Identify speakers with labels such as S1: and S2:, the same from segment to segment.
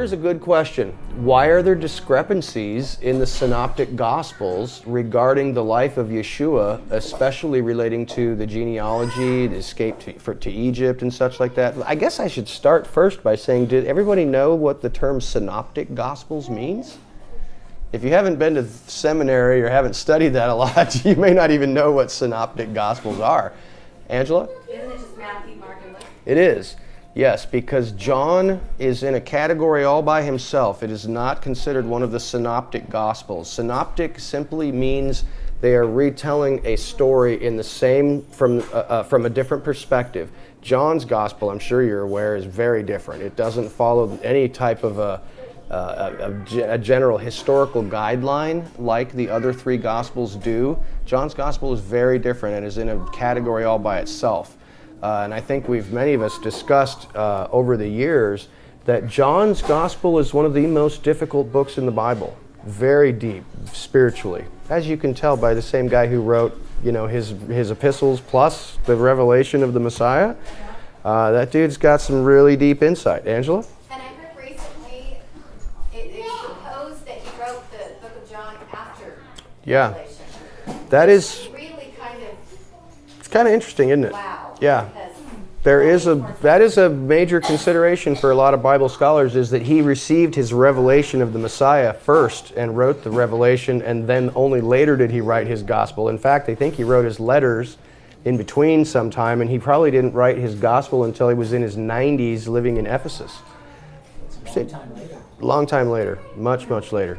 S1: here's a good question. Why are there discrepancies in the synoptic gospels regarding the life of Yeshua, especially relating to the genealogy, the escape to Egypt and such like that? I guess I should start first by saying, did everybody know what the term synoptic gospels means? If you haven't been to seminary or haven't studied that a lot, you may not even know what synoptic gospels are. Angela?
S2: Isn't it just Matthew, Mark, and Luke?
S1: It is. Yes, because John is in a category all by himself. It is not considered one of the synoptic gospels. Synoptic simply means they are retelling a story in the same from a different perspective. John's gospel, I'm sure you're aware, is very different. It doesn't follow any type of a general historical guideline like the other three gospels do. John's gospel is very different and is in a category all by itself. And I think many of us discussed over the years that John's gospel is one of the most difficult books in the Bible. Very deep spiritually, as you can tell by the same guy who wrote, his epistles plus the revelation of the Messiah. That dude's got some really deep insight. Angela?
S2: And I heard recently it is supposed that he wrote the book of John after Revelation.
S1: That is
S2: really
S1: it's kind of interesting, isn't it?
S2: wow.
S1: Yeah. That is a major consideration for a lot of Bible scholars, is that he received his revelation of the Messiah first and wrote the revelation, and then only later did he write his gospel. In fact, I think he wrote his letters in between sometime, and he probably didn't write his gospel until he was in his 90s living in Ephesus.
S3: It's a long time later.
S1: Long time later. Much, much later.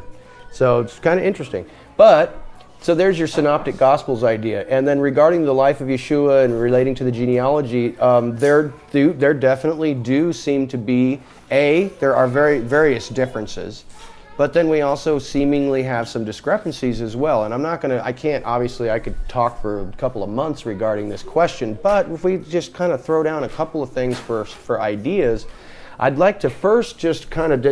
S1: So it's kind of interesting. But so there's your synoptic gospels idea. And then regarding the life of Yeshua and relating to the genealogy, there definitely do seem to be, there are various differences, but then we also seemingly have some discrepancies as well. And I could talk for a couple of months regarding this question, but if we just kind of throw down a couple of things for ideas, I'd like to first just kind of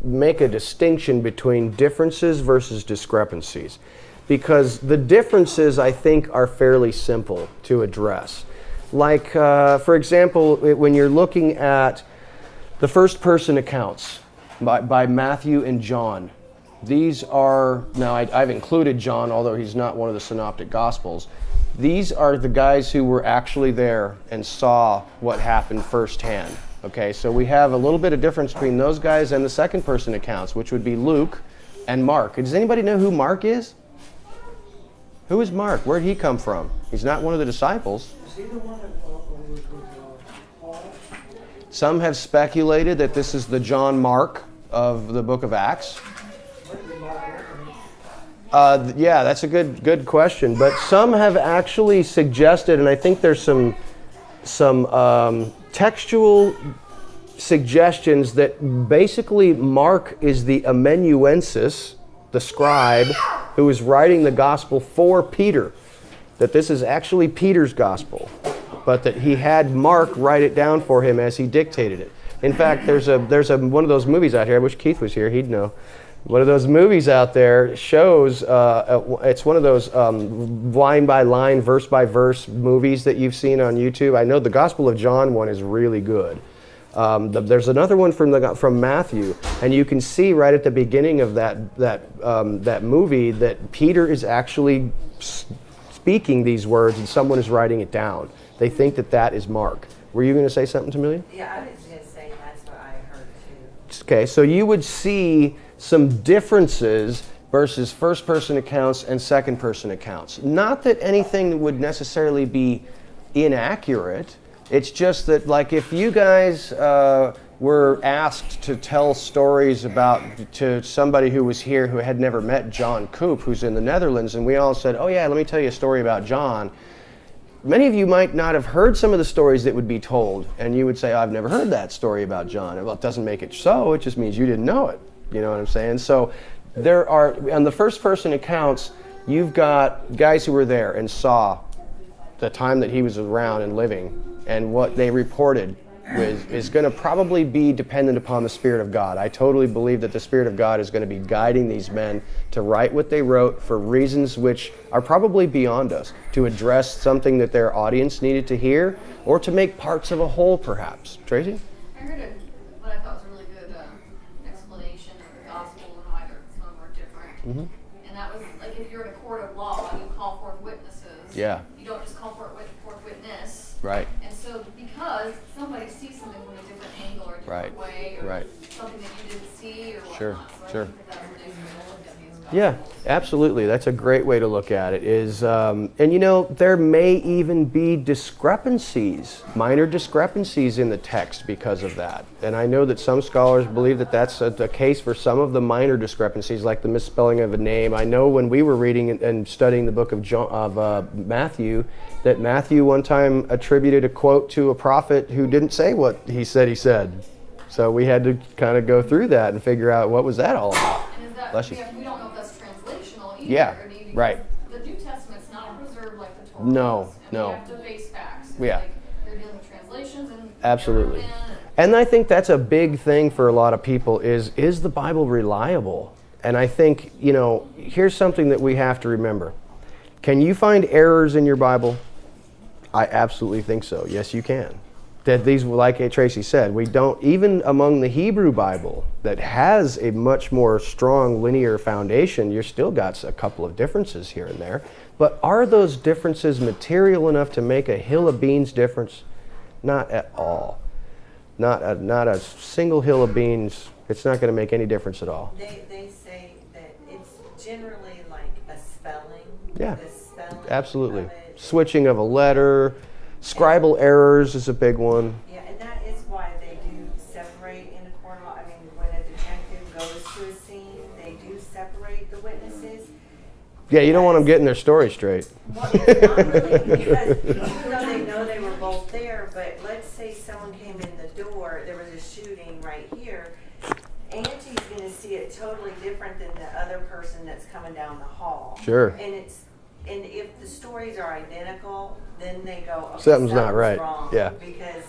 S1: make a distinction between differences versus discrepancies, because the differences, I think, are fairly simple to address. Like, for example, when you're looking at the first person accounts by Matthew and John, these are, now I've included John, although he's not one of the synoptic gospels. These are the guys who were actually there and saw what happened firsthand. Okay, so we have a little bit of difference between those guys and the second person accounts, which would be Luke and Mark. Does anybody know who Mark is? Who is Mark? Where did he come from? He's not one of the disciples.
S3: Is he the one that was with Paul?
S1: Some have speculated that this is the John Mark of the book of Acts. Yeah, that's a good question. But some have actually suggested, and I think there's some textual suggestions that basically Mark is the amanuensis, the scribe, who is writing the gospel for Peter. That this is actually Peter's gospel, but that he had Mark write it down for him as he dictated it. In fact, there's one of those movies out here. I wish Keith was here; he'd know. One of those movies out there shows, it's one of those line by line, verse by verse movies that you've seen on YouTube. I know the Gospel of John one is really good. There's another one from Matthew, and you can see right at the beginning of that movie that Peter is actually speaking these words and someone is writing it down. They think that is Mark. Were you going to say something, Tamillia?
S4: Yeah, I was going to say that's what I heard too.
S1: Okay, so you would see some differences versus first-person accounts and second-person accounts. Not that anything would necessarily be inaccurate. It's just that, like, if you guys were asked to tell stories to somebody who was here who had never met John Koop, who's in the Netherlands, and we all said, oh yeah, let me tell you a story about John. Many of you might not have heard some of the stories that would be told, and you would say, oh, I've never heard that story about John. Well, it doesn't make it so, it just means you didn't know it. You know what I'm saying? So there are, on the first person accounts, you've got guys who were there and saw the time that he was around and living, and what they reported is going to probably be dependent upon the Spirit of God. I totally believe that the Spirit of God is going to be guiding these men to write what they wrote for reasons which are probably beyond us, to address something that their audience needed to hear, or to make parts of a whole, perhaps. Tracy?
S5: I heard what I thought was a really good
S1: Mm-hmm.
S5: And that was like if you're in a court of law, you call forth witnesses.
S1: Yeah.
S5: You don't just call forth witness.
S1: Right.
S5: And so because somebody sees something from a different angle or a different way, or something that you didn't see or whatnot.
S1: Sure.
S5: So
S1: Sure.
S5: I think that's a nice way to look at these
S1: Yeah, absolutely. That's a great way to look at it. And there may even be discrepancies, minor discrepancies in the text because of that. And I know that some scholars believe that that's a case for some of the minor discrepancies, like the misspelling of a name. I know when we were reading and studying the book of Matthew, that Matthew one time attributed a quote to a prophet who didn't say what he said. So we had to kind of go through that and figure out what was that all about.
S5: And is that,
S1: Bless you.
S5: we don't know if that's translational either.
S1: Yeah,
S5: I mean, because
S1: right.
S5: The New Testament's not preserved like the Torah
S1: No,
S5: is, and
S1: no.
S5: you have to face facts.
S1: Yeah.
S5: Like, they're dealing with translations and
S1: Absolutely.
S5: error in.
S1: And I think that's a big thing for a lot of people is the Bible reliable? And I think, here's something that we have to remember. Can you find errors in your Bible? I absolutely think so. Yes, you can. That these, like Tracy said, we don't, even among the Hebrew Bible that has a much more strong linear foundation, you've still got a couple of differences here and there. But are those differences material enough to make a hill of beans difference? Not at all. Not a single hill of beans. It's not going to make any difference at all.
S4: They say that it's generally like a spelling.
S1: Yeah,
S4: The spelling
S1: absolutely.
S4: of it.
S1: Switching of a letter, scribal errors is a big one.
S4: Yeah, and that is why they do separate in a court of law. I mean, when a detective goes to a scene, they do separate the witnesses.
S1: Yeah, you don't want them getting their story straight.
S4: Well, it's not really, because even though they know they were both there, but let's say someone came in the door, there was a shooting right here, Angie's going to see it totally different than the other person that's coming down the hall.
S1: Sure.
S4: And if the stories are identical, then they go, okay,
S1: Something's not right.
S4: wrong.
S1: Yeah.
S4: Because,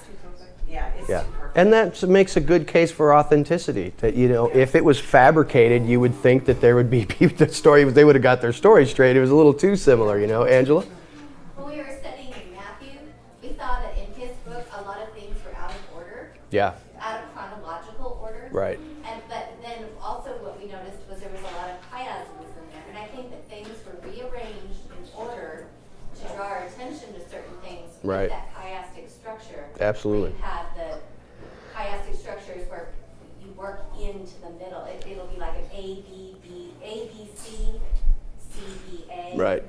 S4: it's
S1: Yeah,
S4: too perfect.
S1: and that makes a good case for authenticity. That if it was fabricated, you would think that there would be people. The story they would have got their story straight. It was a little too similar, Angela.
S2: When we were studying in Matthew, we saw that in his book, a lot of things were out of order,
S1: Yeah.
S2: out of chronological order.
S1: Right.
S2: But then also what we noticed was there was a lot of chiasms in there. And I think that things were rearranged in order to draw our attention to certain things with
S1: Right.
S2: that chiastic structure.
S1: Absolutely.
S2: You have the chiastic structures where you work into the middle. It'll be like an A, B, C, C, B, A.
S1: Right.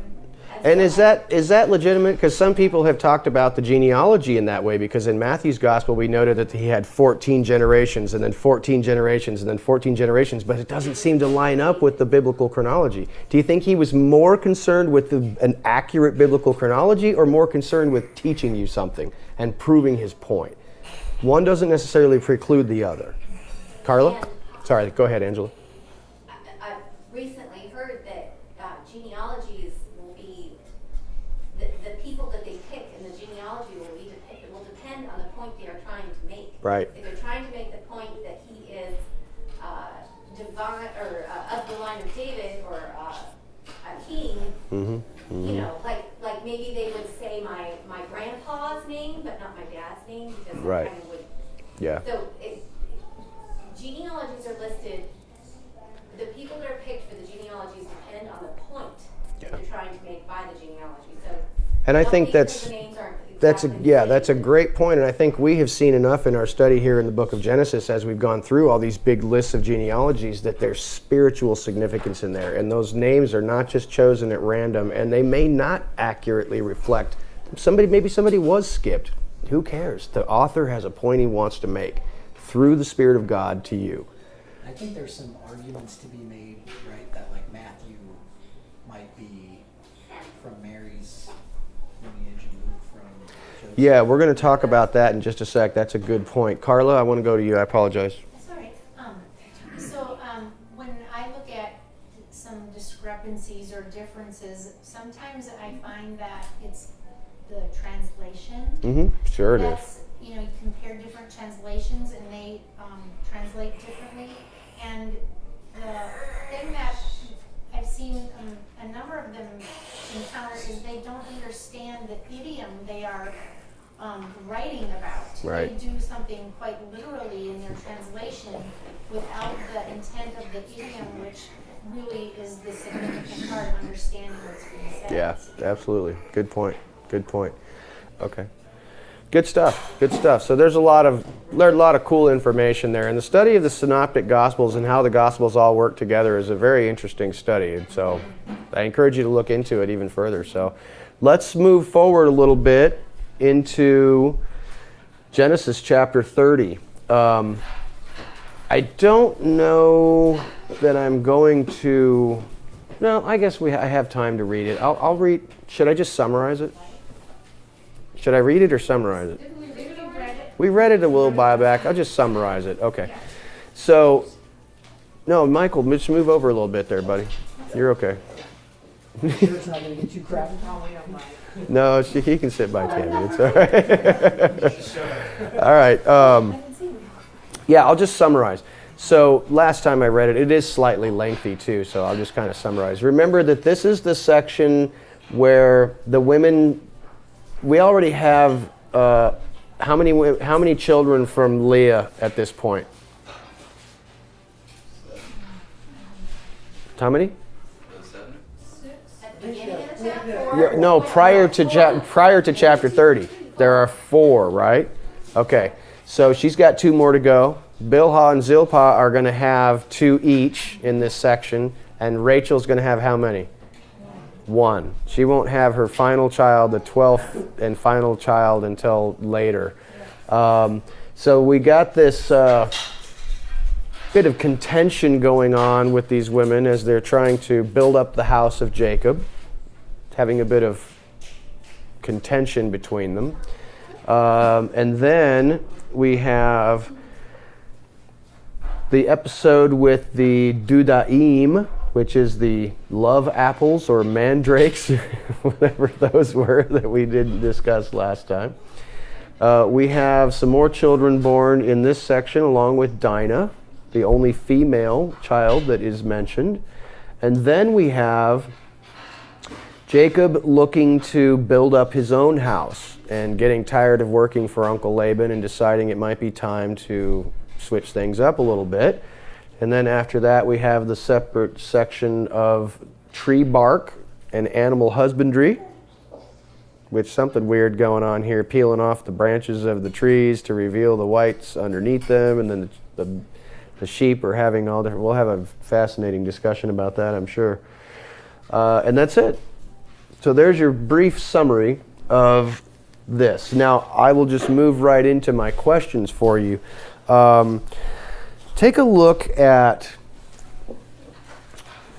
S1: And is that legitimate? Because some people have talked about the genealogy in that way, because in Matthew's gospel we noted that he had 14 generations and then 14 generations and then 14 generations, but it doesn't seem to line up with the biblical chronology. Do you think he was more concerned with an accurate biblical chronology or more concerned with teaching you something and proving his point? One doesn't necessarily preclude the other. Carla? Sorry, go ahead, Angela.
S2: I've recently heard that genealogies will be, the people that they pick in the genealogy will depend on the point they are trying to make.
S1: Right.
S2: If they're trying to make the point that he is divine or of the line of David or a king, like maybe they would say my grandpa's name but not my dad's name because
S1: Right.
S2: that kind of would.
S1: Yeah.
S2: So genealogies are listed. The people that are picked for the genealogies depend on the point that they're trying to make by the genealogy. So,
S1: And I think
S2: because
S1: that's
S2: the names aren't
S1: that's
S2: exactly the
S1: a
S2: same.
S1: great point, and I think we have seen enough in our study here in the book of Genesis as we've gone through all these big lists of genealogies that there's spiritual significance in there, and those names are not just chosen at random, and they may not accurately reflect maybe somebody was skipped. Who cares? The author has a point he wants to make through the Spirit of God to you.
S3: I think there's some arguments to be made, right, that like Matthew might be from Mary's lineage and Luke from Joseph.
S1: Yeah, we're going to talk about that in just a sec. That's a good point. Carla, I want to go to you. I apologize.
S6: That's all right. When I look at some discrepancies or differences, sometimes I find that it's the translation.
S1: Mm-hmm. Sure it is.
S6: That's, you compare different translations and they translate differently. And the thing that I've seen a number of them encounter is they don't understand the idiom they are writing about.
S1: Right.
S6: They do something quite literally in their translation without the intent of the idiom, which really is the significant part of understanding what's being said.
S1: Yeah, absolutely. Good point. Good point. Okay. Good stuff. Good stuff. So there's a lot of cool information there. And the study of the Synoptic Gospels and how the Gospels all work together is a very interesting study. And so I encourage you to look into it even further. So let's move forward a little bit into Genesis chapter 30. I don't know that I'm going to... No, I guess I have time to read it. I'll read... Should I just summarize it? Should I read it or summarize it? We read it a little while back. I'll just summarize it. Okay. So, no, Michael, just move over a little bit there, buddy. You're okay.
S3: Sure it's not going to get too crowded?
S1: No, he can sit by Tammy. It's all right. All right. Yeah, I'll just summarize. So last time I read it, it is slightly lengthy too, so I'll just kind of summarize. Remember that this is the section where the women... We already have how many children from Leah at this point? How many?
S2: At the beginning of the chapter?
S1: Yeah, no, prior to chapter 30, there are 4, right? Okay, so she's got 2 more to go. Bilhah and Zilpah are going to have 2 each in this section, and Rachel's going to have how many? 1. She won't have her final child, the 12th and final child, until later. So we got this bit of contention going on with these women as they're trying to build up the house of Jacob, having a bit of contention between them. And then we have the episode with the Dudaim, which is the love apples or mandrakes, whatever those were that we didn't discuss last time. We have some more children born in this section, along with Dinah, the only female child that is mentioned. And then we have Jacob looking to build up his own house and getting tired of working for Uncle Laban and deciding it might be time to switch things up a little bit. And then after that, we have the separate section of tree bark and animal husbandry, with something weird going on here, peeling off the branches of the trees to reveal the whites underneath them, and then the sheep are having all different... We'll have a fascinating discussion about that, I'm sure. And that's it. So there's your brief summary of this. Now, I will just move right into my questions for you. Take a look at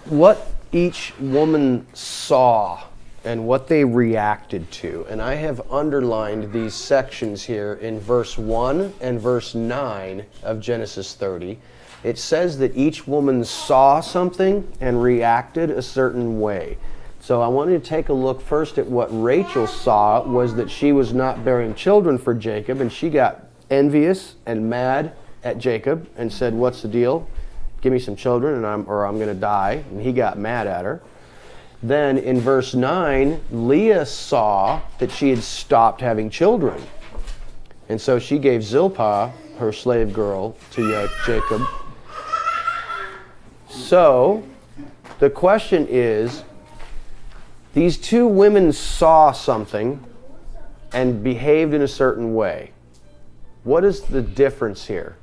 S1: what each woman saw and what they reacted to. And I have underlined these sections here in verse 1 and verse 9 of Genesis 30. It says that each woman saw something and reacted a certain way. So I wanted to take a look first at what Rachel saw, was that she was not bearing children for Jacob, and she got envious and mad at Jacob and said, "What's the deal? Give me some children I'm going to die." And he got mad at her. Then in verse 9, Leah saw that she had stopped having children. And so she gave Zilpah, her slave girl, to Jacob. So the question is, these 2 women saw something and behaved in a certain way. What is the difference here?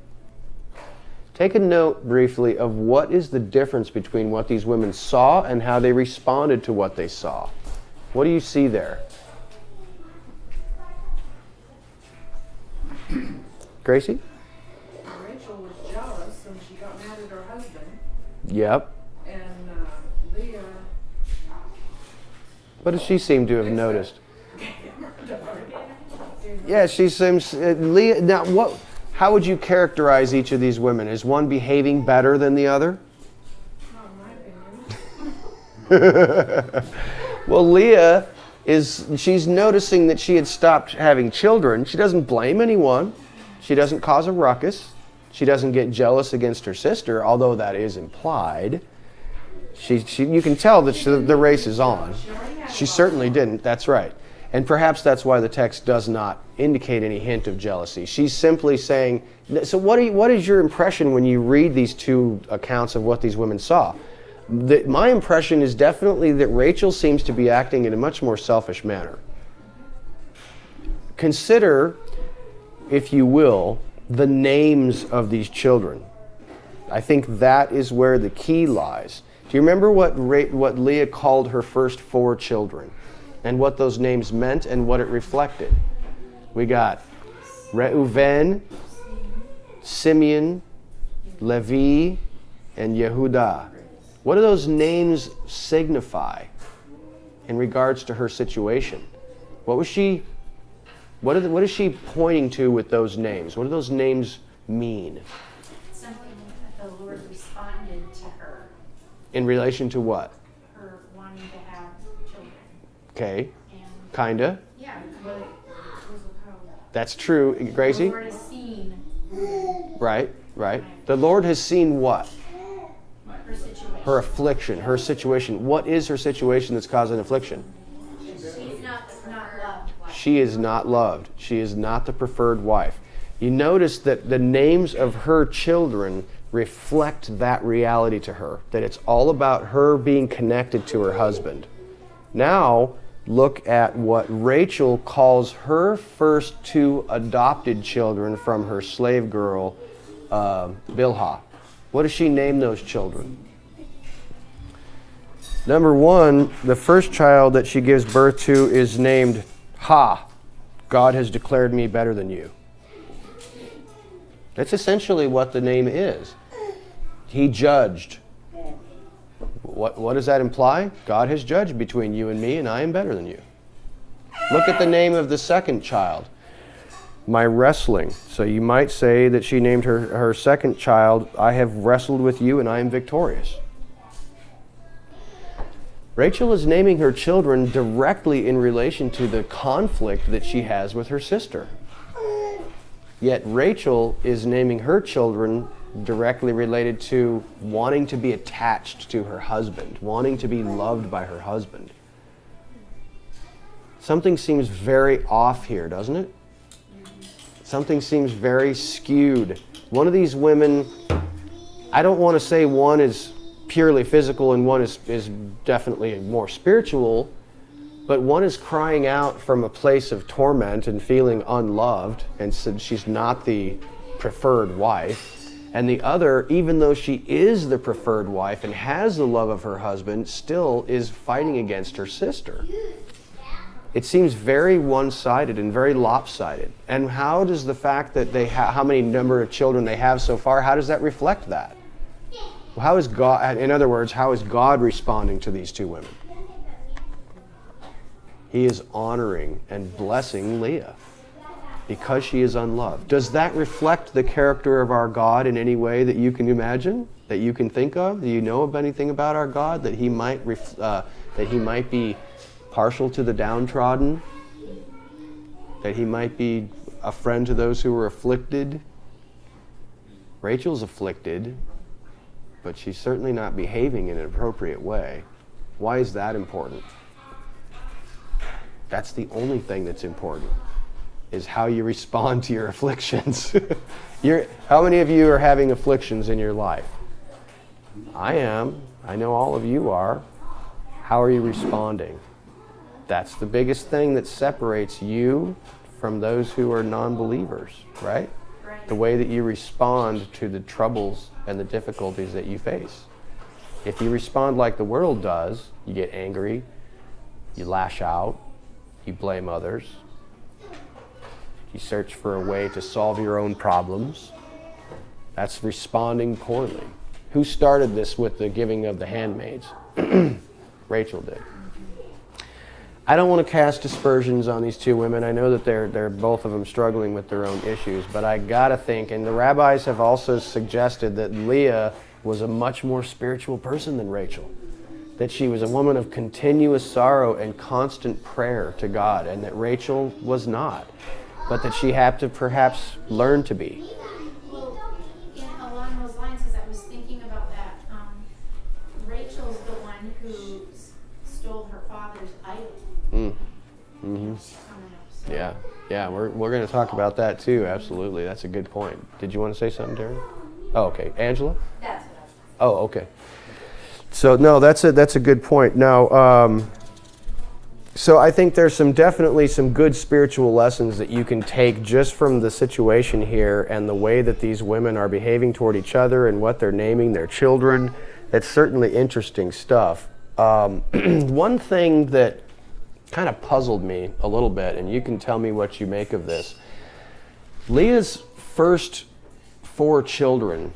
S1: Take a note briefly of what is the difference between what these women saw and how they responded to what they saw. What do you see there? Gracie?
S7: Rachel was jealous and she got mad at her husband.
S1: Yep.
S7: And Leah...
S1: What does she seem to have noticed? Yeah, she seems... Leah. Now, what... How would you characterize each of these women? Is one behaving better than the other?
S7: Not in my opinion.
S1: Well, Leah she's noticing that she had stopped having children. She doesn't blame anyone. She doesn't cause a ruckus. She doesn't get jealous against her sister, although that is implied. You can tell that the race is on. She certainly didn't, that's right. And perhaps that's why the text does not indicate any hint of jealousy. She's simply saying, so what is your impression when you read these 2 accounts of what these women saw? My impression is definitely that Rachel seems to be acting in a much more selfish manner. Consider, if you will, the names of these children. I think that is where the key lies. Do you remember what Leah called her first 4 children and what those names meant and what it reflected? We got Reuven, Simeon, Levi, and Yehudah. What do those names signify in regards to her situation? What is she pointing to with those names? What do those names mean?
S6: Something that the Lord responded to her,
S1: In relation to what?
S6: her wanting to have children.
S1: Okay,
S6: And
S1: kinda.
S6: yeah, but it was how
S1: That's true,
S6: the
S1: Gracie.
S6: Lord has seen
S1: Right. The Lord has seen what?
S6: her situation.
S1: Her affliction, her situation. What is her situation that's causing affliction?
S2: She's not the
S6: Not
S2: preferred
S6: loved.
S2: wife.
S1: She is not loved. She is not the preferred wife. You notice that the names of her children reflect that reality to her, that it's all about her being connected to her husband. Now, look at what Rachel calls her first 2 adopted children from her slave girl, Bilhah. What does she name those children? Number 1, the first child that she gives birth to is named Ha. God has declared me better than you. That's essentially what the name is. He judged. What does that imply? God has judged between you and me, and I am better than you. Look at the name of the second child. My wrestling. So you might say that she named her second child, I have wrestled with you and I am victorious. Rachel is naming her children directly in relation to the conflict that she has with her sister. Yet Rachel is naming her children directly related to wanting to be attached to her husband, wanting to be loved by her husband. Something seems very off here, doesn't it? Something seems very skewed. One of these women, I don't want to say one is purely physical and one is definitely more spiritual, but one is crying out from a place of torment and feeling unloved and said she's not the preferred wife. And the other, even though she is the preferred wife and has the love of her husband, still is fighting against her sister. It seems very one-sided and very lopsided. And how does the fact that how many number of children they have so far, how does that reflect that? How is God, in other words, how is God responding to these 2 women? He is honoring and blessing Leah because she is unloved. Does that reflect the character of our God in any way that you can imagine, that you can think of? Do you know of anything about our God that He might be partial to the downtrodden? That He might be a friend to those who are afflicted? Rachel's afflicted, but she's certainly not behaving in an appropriate way. Why is that important? That's the only thing that's important, is how you respond to your afflictions. How many of you are having afflictions in your life? I am. I know all of you are. How are you responding? That's the biggest thing that separates you from those who are non-believers, right? The way that you respond to the troubles and the difficulties that you face. If you respond like the world does, you get angry, you lash out, you blame others, you search for a way to solve your own problems. That's responding poorly. Who started this with the giving of the handmaids? Rachel did. I don't want to cast aspersions on these 2 women. I know that they're both of them struggling with their own issues, but I gotta think, and the rabbis have also suggested that Leah was a much more spiritual person than Rachel. That she was a woman of continuous sorrow and constant prayer to God, and that Rachel was not, but that she had to perhaps learn to be.
S6: Well, along those lines, because I was thinking about that, Rachel's the one who stole her father's idol.
S1: Mm-hmm. Yeah, we're going to talk about that too, absolutely. That's a good point. Did you want to say something, Darren? Oh, okay. Angela?
S2: That's what I was.
S1: Oh, okay. So no, that's a good point. Now, so I think there's definitely some good spiritual lessons that you can take just from the situation here and the way that these women are behaving toward each other and what they're naming their children. It's certainly interesting stuff. One thing that kind of puzzled me a little bit, and you can tell me what you make of this. Leah's first 4 children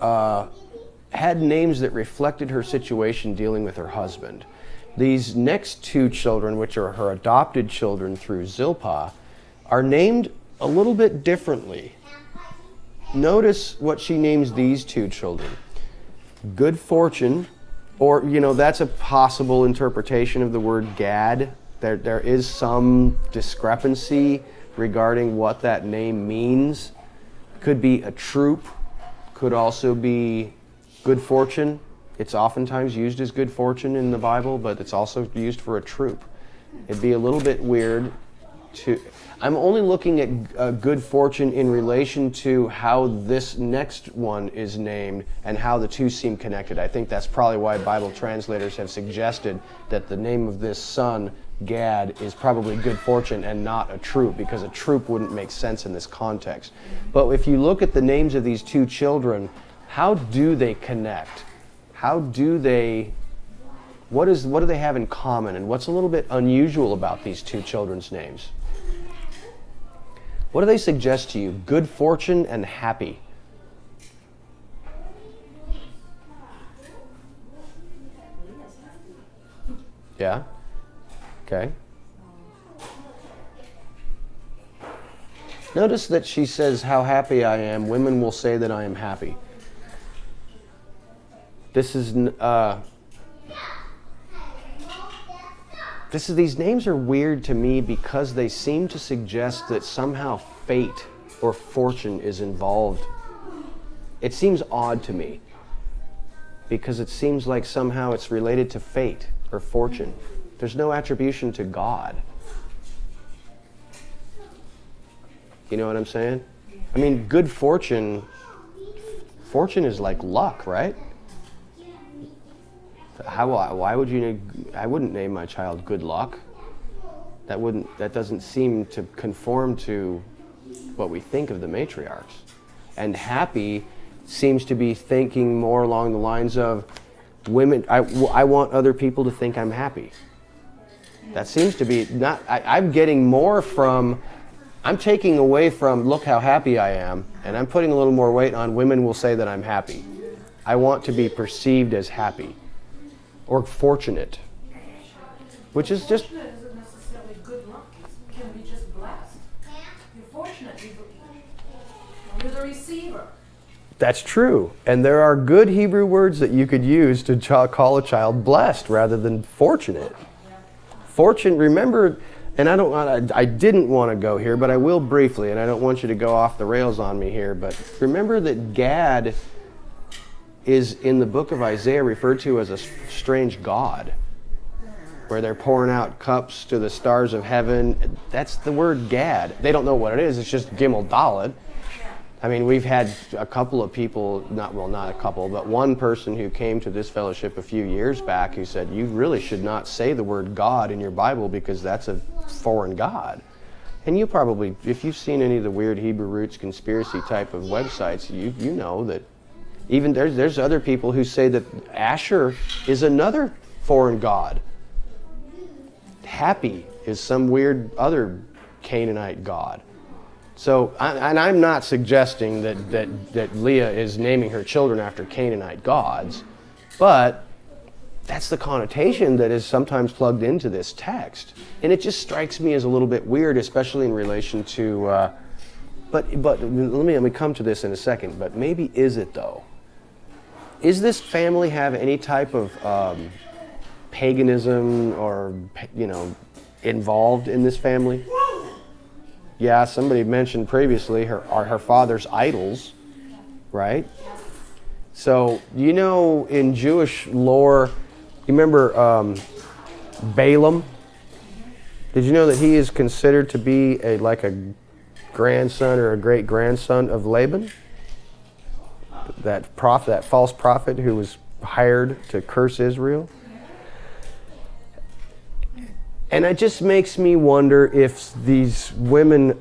S1: had names that reflected her situation dealing with her husband. These next 2 children, which are her adopted children through Zilpah, are named a little bit differently. Notice what she names these 2 children. Good fortune, or, that's a possible interpretation of the word Gad. There is some discrepancy regarding what that name means. Could be a troop, could also be good fortune. It's oftentimes used as good fortune in the Bible, but it's also used for a troop. It'd be a little bit weird to... I'm only looking at good fortune in relation to how this next one is named and how the 2 seem connected. I think that's probably why Bible translators have suggested that the name of this son, Gad, is probably good fortune and not a troop, because a troop wouldn't make sense in this context. But if you look at the names of these 2 children, how do they connect? What do they have in common, and what's a little bit unusual about these 2 children's names? What do they suggest to you? Good fortune and happy. Yeah? Okay. Notice that she says, how happy I am. Women will say that I am happy. These names are weird to me because they seem to suggest that somehow fate or fortune is involved. It seems odd to me because it seems like somehow it's related to fate or fortune. There's no attribution to God. You know what I'm saying? I mean, good fortune is like luck, right? Why would you? I wouldn't name my child Good Luck. That doesn't seem to conform to what we think of the matriarchs. And happy seems to be thinking more along the lines of women. I want other people to think I'm happy. That seems to be not. I'm getting more from. I'm taking away from look how happy I am, and I'm putting a little more weight on women will say that I'm happy. I want to be perceived as happy. Or fortunate, which is just...
S7: Fortunate isn't necessarily good luck. It can be just blessed. You're fortunate. You're the receiver.
S1: That's true. And there are good Hebrew words that you could use to call a child blessed rather than fortunate. Fortune, remember, and I didn't want to go here, but I will briefly, and I don't want you to go off the rails on me here, but remember that Gad is in the book of Isaiah referred to as a strange god, where they're pouring out cups to the stars of heaven. That's the word Gad. They don't know what it is. It's just Gimel Dalet. I mean, we've had a couple of people, not a couple, but one person who came to this fellowship a few years back who said, you really should not say the word God in your Bible because that's a foreign god. And you probably, if you've seen any of the weird Hebrew roots conspiracy type of websites, you know that even there's other people who say that Asher is another foreign god. Happy is some weird other Canaanite god. So, and I'm not suggesting that Leah is naming her children after Canaanite gods, but that's the connotation that is sometimes plugged into this text. And it just strikes me as a little bit weird, especially in relation to, but let me come to this in a second, but maybe is it though? Is this family have any type of paganism or, involved in this family? Yeah, somebody mentioned previously her father's idols, right? So, in Jewish lore, you remember Balaam? Did you know that he is considered to be like a grandson or a great-grandson of Laban? That false prophet who was hired to curse Israel. And it just makes me wonder if these women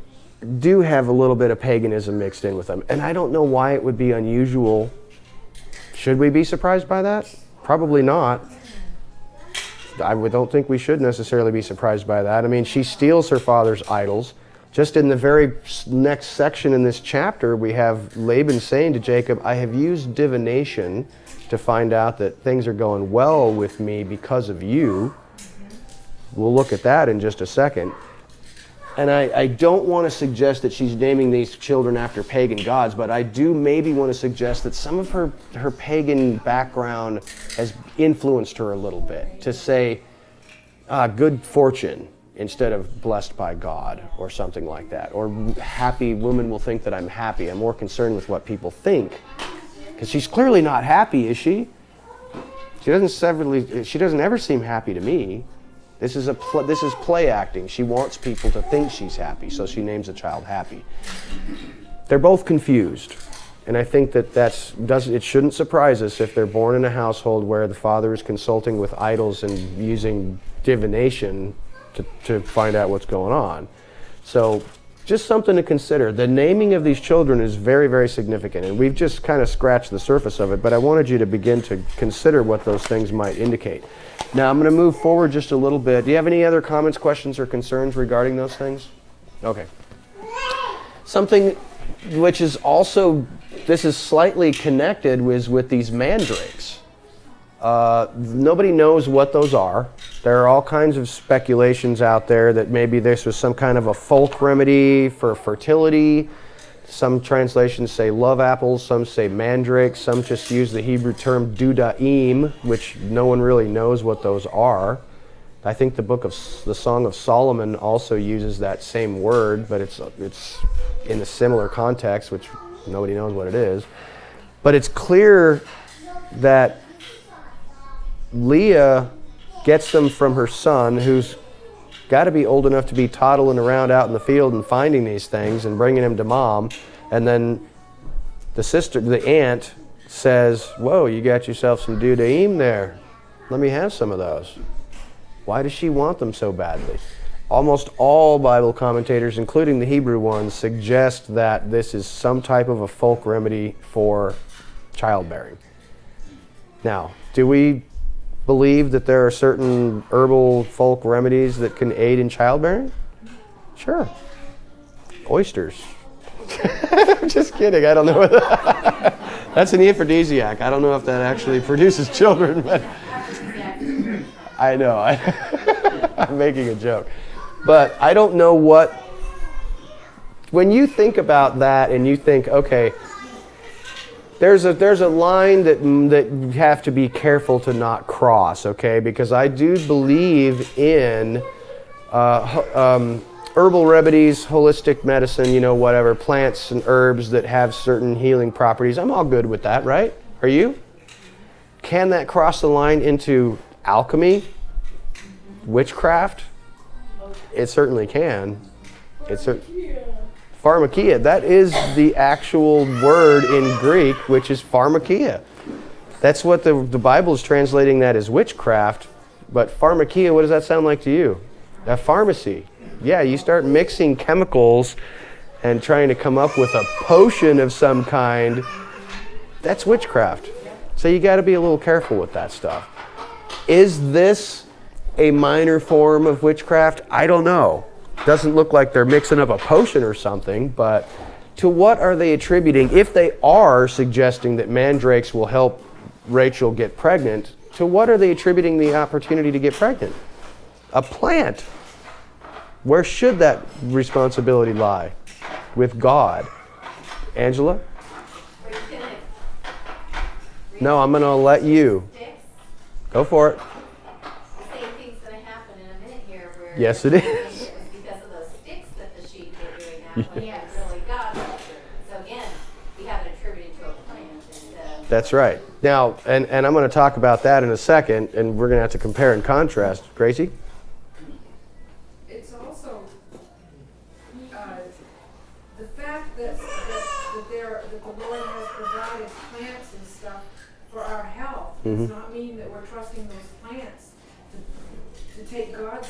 S1: do have a little bit of paganism mixed in with them. And I don't know why it would be unusual. Should we be surprised by that? Probably not. I don't think we should necessarily be surprised by that. I mean, she steals her father's idols. Just in the very next section in this chapter, we have Laban saying to Jacob, I have used divination to find out that things are going well with me because of you. We'll look at that in just a second. And I don't want to suggest that she's naming these children after pagan gods, but I do maybe want to suggest that some of her pagan background has influenced her a little bit to say, good fortune instead of blessed by God or something like that. Or happy women will think that I'm happy. I'm more concerned with what people think. Because she's clearly not happy, is she? She doesn't ever seem happy to me. This is play acting. She wants people to think she's happy, so she names the child Happy. They're both confused, and I think that it shouldn't surprise us if they're born in a household where the father is consulting with idols and using divination to find out what's going on. So just something to consider. The naming of these children is very, very significant, and we've just kind of scratched the surface of it, but I wanted you to begin to consider what those things might indicate. Now, I'm going to move forward just a little bit. Do you have any other comments, questions, or concerns regarding those things? Okay. Something which is also, this is slightly connected with these mandrakes. Nobody knows what those are. There are all kinds of speculations out there that maybe this was some kind of a folk remedy for fertility. Some translations say love apples, some say mandrakes, some just use the Hebrew term dudaim, which no one really knows what those are. I think the Song of Solomon also uses that same word, but it's in a similar context, which nobody knows what it is. But it's clear that Leah gets them from her son, who's got to be old enough to be toddling around out in the field and finding these things and bringing him to mom. And then the aunt says, whoa, you got yourself some dudaim there. Let me have some of those. Why does she want them so badly? Almost all Bible commentators, including the Hebrew ones, suggest that this is some type of a folk remedy for childbearing. Now, do we believe that there are certain herbal folk remedies that can aid in childbearing? Sure. Oysters. I'm just kidding. I don't know. That's an aphrodisiac. I don't know if that actually produces children, but I know. I'm making a joke. But I don't know what... When you think about that and you think, okay, there's a line that you have to be careful to not cross, okay? Because I do believe in herbal remedies, holistic medicine, whatever, plants and herbs that have certain healing properties. I'm all good with that, right? Are you? Can that cross the line into alchemy? Witchcraft? It certainly can. Pharmakia, that is the actual word in Greek, which is pharmakia. That's what the Bible is translating that as witchcraft. But pharmakia, what does that sound like to you? A pharmacy. Yeah, you start mixing chemicals and trying to come up with a potion of some kind. That's witchcraft. So you got to be a little careful with that stuff. Is this a minor form of witchcraft? I don't know. Doesn't look like they're mixing up a potion or something, but to what are they attributing? If they are suggesting that mandrakes will help Rachel get pregnant, to what are they attributing the opportunity to get pregnant? A plant. Where should that responsibility lie? With God. Angela? No, I'm going to let you. Go for it.
S2: The same thing's going to happen in a minute here where...
S1: Yes, it is.
S2: Because of those sticks that the sheep were doing that when it really got to the children. So again, we have it attributed to a plant instead of...
S1: That's right. Now, and I'm going to talk about that in a second, and we're going to have to compare and contrast. Gracie?
S7: It's also the fact that the Lord has provided plants and stuff for our health. does not mean that we're trusting those plants to take God's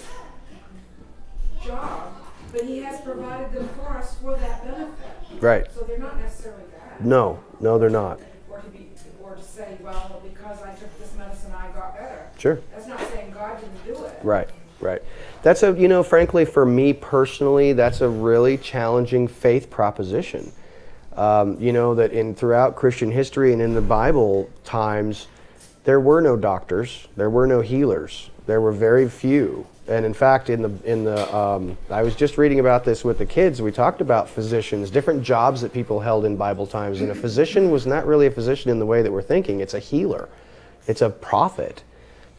S7: job, but He has provided them for us for that benefit.
S1: Right.
S7: So they're not necessarily bad.
S1: No, they're not.
S7: Or to say, well, because I took this medicine, I got better.
S1: Sure.
S7: That's not saying God didn't do it.
S1: Right. That's frankly, for me personally, that's a really challenging faith proposition. That throughout Christian history and in the Bible times, there were no doctors, there were no healers, there were very few. And in fact, I was just reading about this with the kids. We talked about physicians, different jobs that people held in Bible times. And a physician was not really a physician in the way that we're thinking. It's a healer. It's a prophet.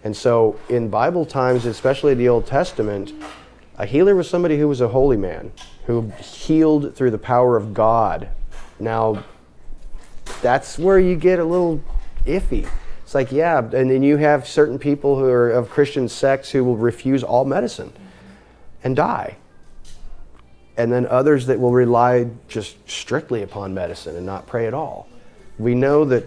S1: And so in Bible times, especially the Old Testament, a healer was somebody who was a holy man, who healed through the power of God. Now, that's where you get a little iffy. It's like, yeah, and then you have certain people who are of Christian sects who will refuse all medicine and die. And then others that will rely just strictly upon medicine and not pray at all. We know that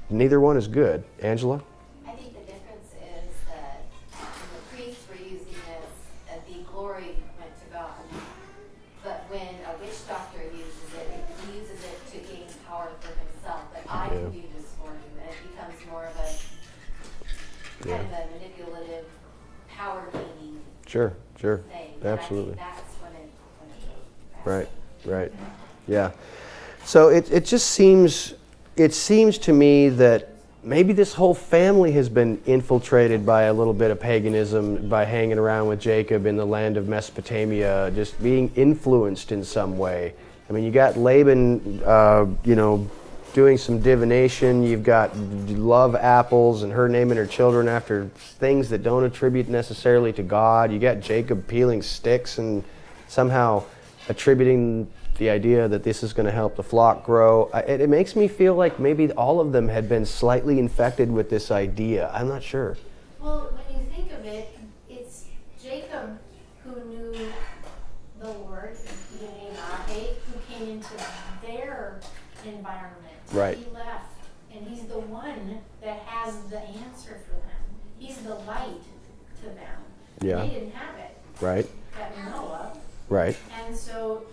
S1: neither one is good. Angela?
S2: I think the difference is that when the priests were using this, the glory went to God. But when a witch doctor uses it, he uses it to gain power for himself. But I can do this for you. And it becomes more of a kind of a manipulative, power-gaining
S1: Sure.
S2: thing.
S1: Absolutely.
S2: And I think that's when it goes bad.
S1: Right. Yeah. So it just seems to me that maybe this whole family has been infiltrated by a little bit of paganism by hanging around with Jacob in the land of Mesopotamia, just being influenced in some way. I mean, you got Laban, doing some divination. You've got love apples and her naming her children after things that don't attribute necessarily to God. You got Jacob peeling sticks and somehow attributing the idea that this is going to help the flock grow. It makes me feel like maybe all of them had been slightly infected with this idea. I'm not sure.
S6: Well, when you think of it, it's Jacob who knew the Lord, who came into their environment.
S1: Right.
S6: He left, and he's the one that has the answer for them. He's the light to them.
S1: Yeah.
S6: They didn't have it.
S1: Right.
S6: That we know of.
S1: Right.
S6: And so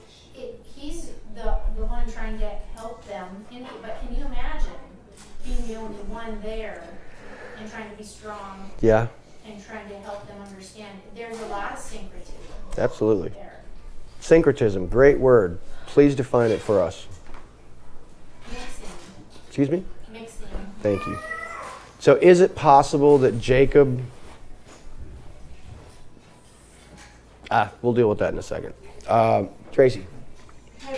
S6: he's the one trying to help them. But can you imagine being the only one there and trying to be strong?
S1: Yeah.
S6: And trying to help them understand. There's a lot of syncretism.
S1: Absolutely.
S6: There.
S1: Syncretism, great word. Please define it for us.
S6: Mixing.
S1: Excuse me?
S6: Mixing.
S1: Thank you. So is it possible that Jacob... we'll deal with that in a second. Tracy.
S7: Had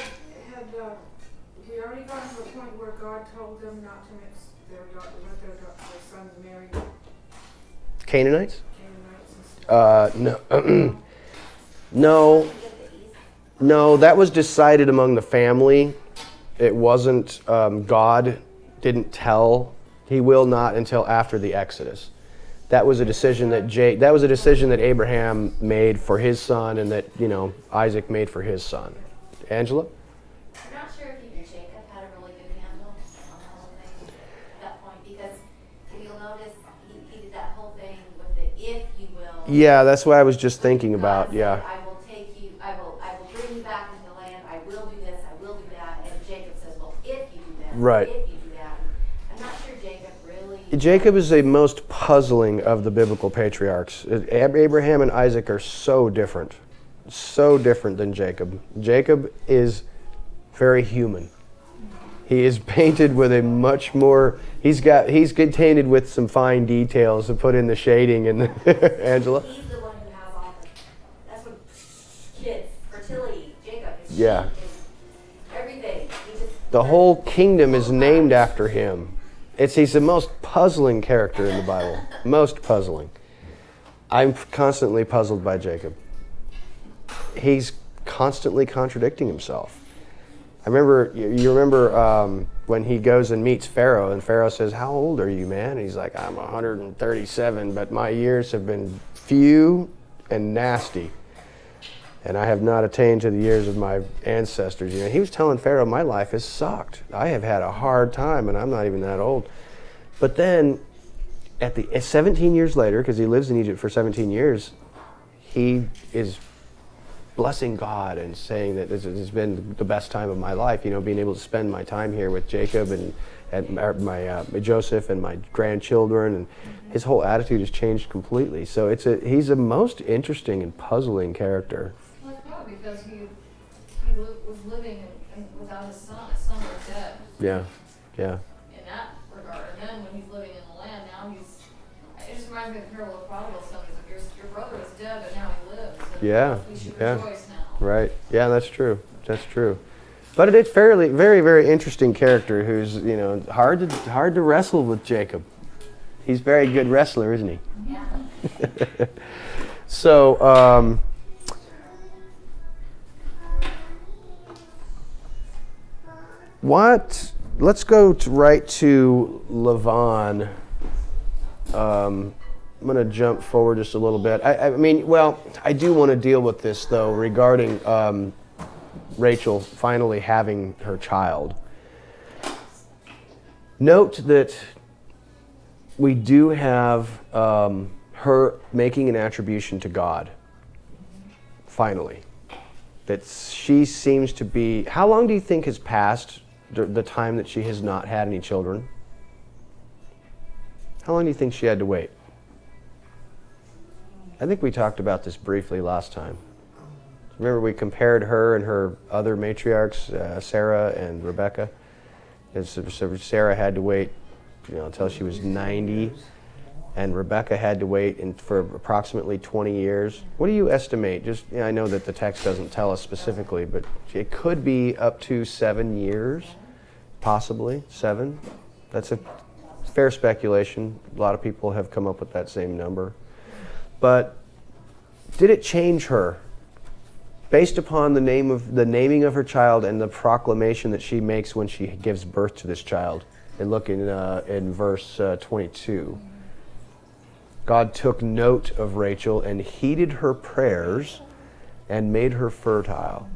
S7: we already gotten to the point where God told them not to mix let their sons marry
S1: Canaanites?
S7: Canaanites and stuff?
S1: No. No, that was decided among the family. It wasn't, God didn't tell, he will not until after the Exodus. That was a decision that Abraham made for his son and that, Isaac made for his son. Angela?
S2: I'm not sure if even Jacob had a really good handle on the whole thing at that point, because if you'll notice, he did that whole thing with the if you will.
S1: Yeah, that's what I was just thinking about,
S2: God
S1: yeah.
S2: said, I will take you, I will bring you back into the land, I will do this, I will do that, and Jacob says, well, if you do this,
S1: Right.
S2: if you do that. I'm not sure Jacob really...
S1: Jacob is the most puzzling of the biblical patriarchs. Abraham and Isaac are so different than Jacob. Jacob is very human. He is painted with a much more, he's tainted with some fine details to put in the shading and Angela?
S2: He's the one who has all the, that's what kids, fertility, Jacob is,
S1: Yeah.
S2: is everything.
S1: The whole kingdom is named after him. He's the most puzzling character in the Bible. Most puzzling. I'm constantly puzzled by Jacob. He's constantly contradicting himself. You remember when he goes and meets Pharaoh, and Pharaoh says, "How old are you, man?" And he's like, "I'm 137, but my years have been few and nasty, and I have not attained to the years of my ancestors." He was telling Pharaoh, "My life has sucked. I have had a hard time, and I'm not even that old." But then, 17 years later, because he lives in Egypt for 17 years, he is blessing God and saying that this has been the best time of my life, being able to spend my time here with Jacob and my Joseph and my grandchildren, and his whole attitude has changed completely. So he's a most interesting and puzzling character.
S5: Well, probably because he was living without his son. His son was dead.
S1: Yeah.
S5: In that regard, and then when he's living in the land, now it just reminds me of the parable of the prodigal son. Your brother is dead, but now he lives. And we should rejoice now.
S1: Right. Yeah, that's true. But it's very, very interesting character who's, hard to wrestle with Jacob. He's a very good wrestler, isn't he?
S5: Yeah.
S1: So, let's go right to Lavan. I'm going to jump forward just a little bit. I do want to deal with this, though, regarding Rachel finally having her child. Note that we do have her making an attribution to God, finally. That she seems to be... How long do you think has passed the time that she has not had any children? How long do you think she had to wait? I think we talked about this briefly last time. Remember, we compared her and her other matriarchs, Sarah and Rebecca. So Sarah had to wait, until she was 90, and Rebecca had to wait for approximately 20 years. What do you estimate? I know that the text doesn't tell us specifically, but it could be up to 7 years, possibly 7. That's a fair speculation. A lot of people have come up with that same number. But did it change her based upon the naming of her child and the proclamation that she makes when she gives birth to this child? And look in verse 22. God took note of Rachel and heeded her prayers and made her fertile.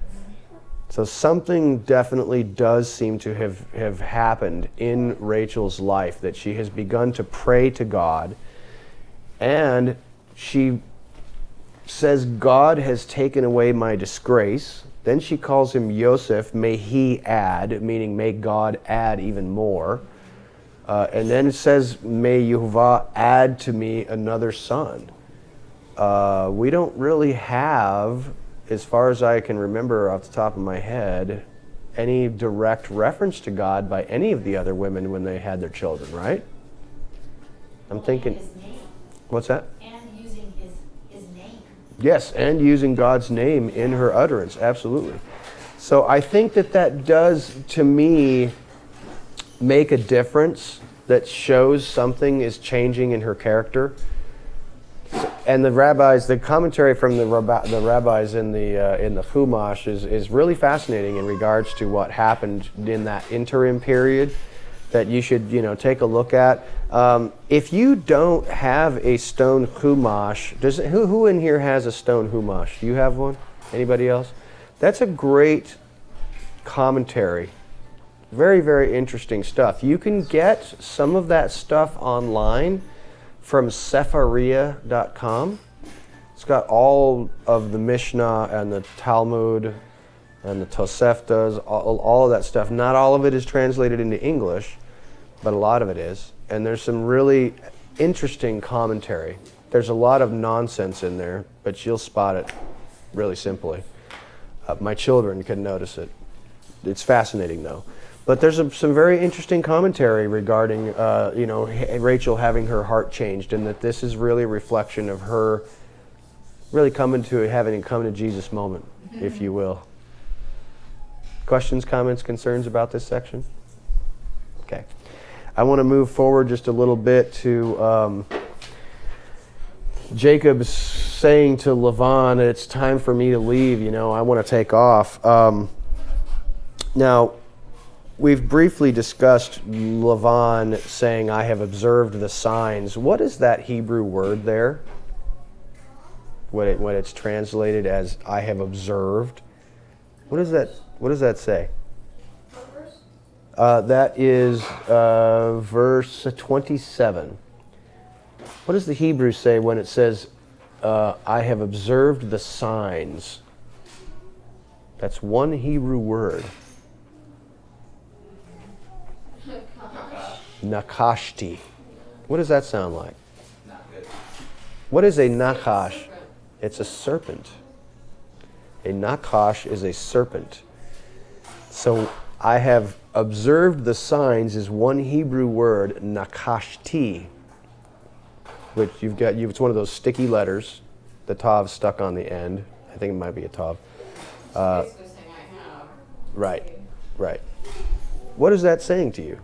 S1: So something definitely does seem to have happened in Rachel's life, that she has begun to pray to God, and she says, God has taken away my disgrace. Then she calls him Yoseph, may he add, meaning may God add even more. And then it says, may Yehovah add to me another son. We don't really have, as far as I can remember off the top of my head, any direct reference to God by any of the other women when they had their children, right? I'm thinking...
S6: His name.
S1: What's that?
S6: Yes,
S1: and using God's name in her utterance, absolutely. So I think that does, to me, make a difference, that shows something is changing in her character. And the commentary from the rabbis in the Chumash is really fascinating in regards to what happened in that interim period, that you should take a look at. If you don't have a stone Chumash, who in here has a stone Chumash? You have one? Anybody else? That's a great commentary. Very, very interesting stuff. You can get some of that stuff online from Sefaria.com. It's got all of the Mishnah and the Talmud and the Toseftas, all of that stuff. Not all of it is translated into English, but a lot of it is. And there's some really interesting commentary. There's a lot of nonsense in there, but you'll spot it really simply. My children can notice it. It's fascinating, though. But there's some very interesting commentary regarding, Rachel having her heart changed, and that this is really a reflection of her really having come to Jesus moment, if you will. Questions, comments, concerns about this section? Okay. I want to move forward just a little bit to Jacob saying to Lavan, it's time for me to leave, I want to take off. Now, we've briefly discussed Lavan saying, I have observed the signs. What is that Hebrew word there? When it's translated as I have observed. What does that say? That is verse 27. What does the Hebrew say when it says, I have observed the signs? That's one Hebrew word. Nachashti. What does that sound like?
S3: Not good.
S1: What is a nachash? It's a serpent. A nachash is a serpent. So I have observed the signs is one Hebrew word, nachashti, which it's one of those sticky letters, the tav stuck on the end. I think it might be a tav.
S5: Basically saying I have.
S1: Right, right. What is that saying to you?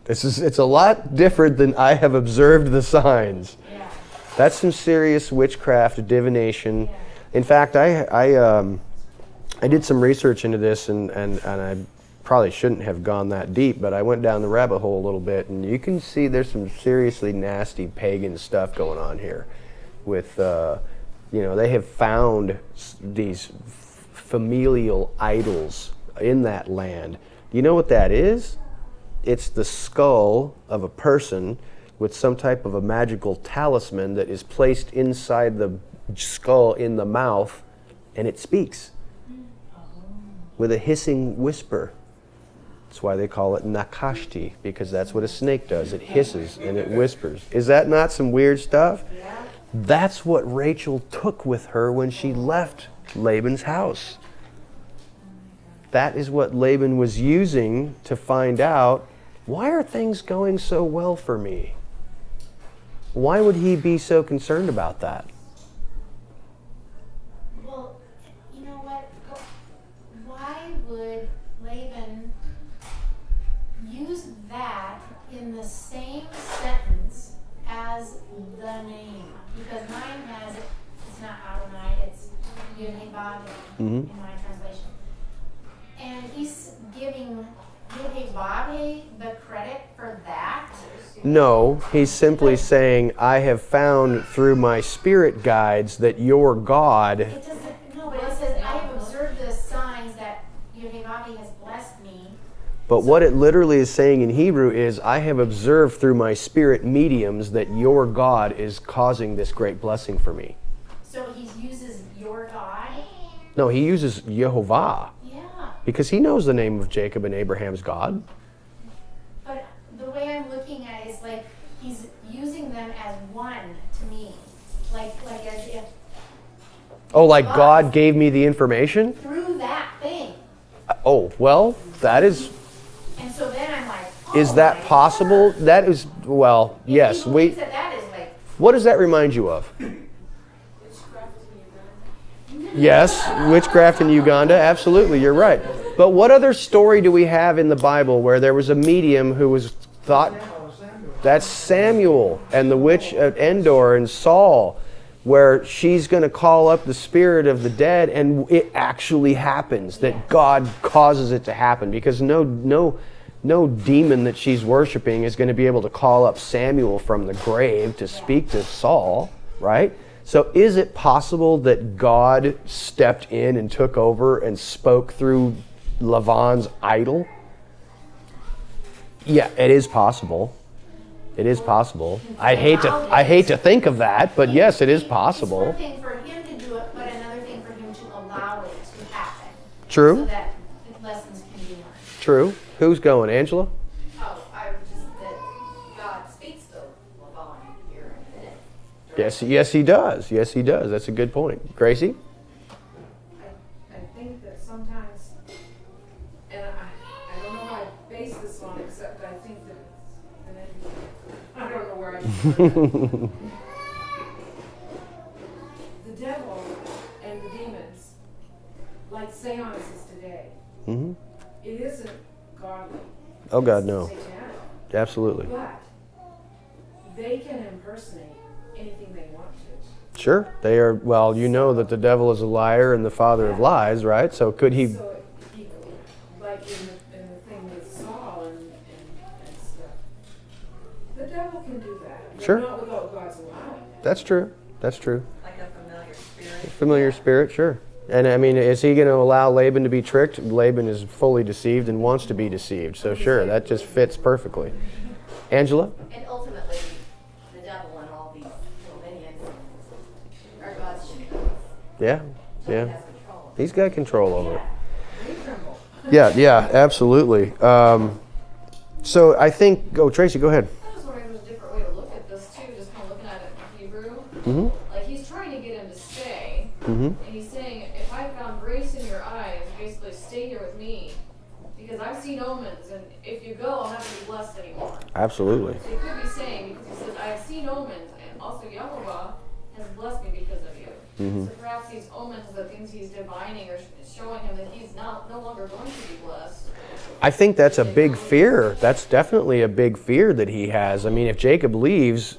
S1: It's a lot different than I have observed the signs.
S6: Yeah.
S1: That's some serious witchcraft, divination.
S6: Yeah.
S1: In fact, I did some research into this, and I probably shouldn't have gone that deep, but I went down the rabbit hole a little bit, and you can see there's some seriously nasty pagan stuff going on here. With they have found these familial idols in that land. Do you know what that is? It's the skull of a person with some type of a magical talisman that is placed inside the skull in the mouth, and it speaks with a hissing whisper. That's why they call it nachashti, because that's what a snake does. It hisses and it whispers. Is that not some weird stuff?
S6: Yeah.
S1: That's what Rachel took with her when she left Laban's house. That is what Laban was using to find out, why are things going so well for me? Why would he be so concerned about that?
S6: Well, you know what? Why would Laban use that in the same sentence as the name? Because mine has it, it's not Adonai, it's Yod-Heh-Vav in my translation. And he's giving Yod-Heh-Vav the credit for that?
S1: No, he's simply saying, I have found through my spirit guides that your God...
S6: It doesn't, no, but it says, I have observed the signs that Yod-Heh-Vav has blessed me.
S1: But what it literally is saying in Hebrew is, I have observed through my spirit mediums that your God is causing this great blessing for me.
S6: So he uses your God?
S1: No, he uses Yehovah,
S6: Yeah.
S1: because he knows the name of Jacob and Abraham's God.
S6: But the way I'm looking at it is like he's using them as one to me. Like as if
S1: Oh, like God gave me the information?
S6: through that thing.
S1: Oh, well, that is...
S6: And so then I'm like, oh
S1: Is that
S6: my
S1: possible?
S6: word.
S1: That is, well,
S6: If
S1: yes.
S6: he believes that is like,
S1: What does that remind you of? Yes, witchcraft in Uganda. Absolutely, you're right. But what other story do we have in the Bible where there was a medium who was thought... That's Samuel and the witch at Endor and Saul, where she's going to call up the spirit of the dead, and it actually happens, that God causes it to happen, because no demon that she's worshiping is going to be able to call up Samuel from the grave to speak to Saul, right? So is it possible that God stepped in and took over and spoke through Lavan's idol? Yeah, it is possible. It is possible. I hate to think of that, but yes, it is possible.
S6: It's one thing for him to do it, but another thing for him to allow it to happen.
S1: True.
S6: So that lessons can be learned.
S1: True. Who's going, Angela?
S2: Oh, I was just that God speaks to Lavan here in a minute.
S1: Yes, he does. Yes, he does. That's a good point. Gracie?
S7: I think that sometimes, and I don't know how I base this on, except I think that I don't know where I should the devil and the demons, like seances today,
S1: Mm-hmm.
S7: it isn't godly.
S1: Oh, God,
S7: It's
S1: no.
S7: satanic.
S1: Absolutely.
S7: But they can impersonate anything they want to.
S1: Sure. They are, well, you know that the devil is a liar and the father of lies, right? So could he...
S7: So he, like in the thing with Saul and stuff, the devil can do that. But
S1: Sure.
S7: not without God's allowing it.
S1: That's true. That's true.
S4: Like a familiar spirit.
S1: Familiar spirit, sure. And I mean, is he going to allow Laban to be tricked? Laban is fully deceived and wants to be deceived. So sure, that just fits perfectly. Angela?
S2: And ultimately, the devil and all these little minions are God's sheep.
S1: Yeah,
S2: He
S1: yeah.
S2: has control.
S1: He's got control over it. Yeah, absolutely. So I think, Tracy, go ahead.
S5: I was wondering if there's a different way to look at this too, just kind of looking at it in Hebrew.
S1: Mm-hmm.
S5: Like he's trying to get him to stay,
S1: Mm-hmm.
S5: and he's saying, if I found grace in your eyes, basically stay here with me, because I've seen omens, and if you go, I'll have to be blessed anymore.
S1: Absolutely.
S5: So he could be saying, because he says, I have seen omens, and also Yahweh has blessed me because of you.
S1: Mm-hmm.
S5: So perhaps these omens, the things he's divining, are showing him that he's no longer going to be blessed.
S1: I think that's a big fear. That's definitely a big fear that he has. I mean, if Jacob leaves,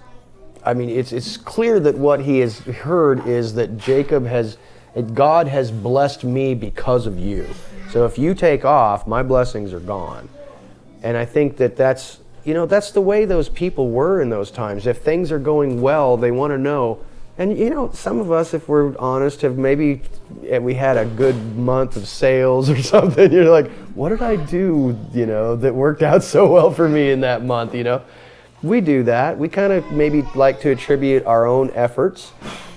S1: I mean, it's clear that what he has heard is that God has blessed me because of you. So if you take off, my blessings are gone. And I think that's the way those people were in those times. If things are going well, they want to know. And some of us, if we're honest, we had a good month of sales or something. You're like, what did I do, that worked out so well for me in that month, We do that. We kind of maybe like to attribute our own efforts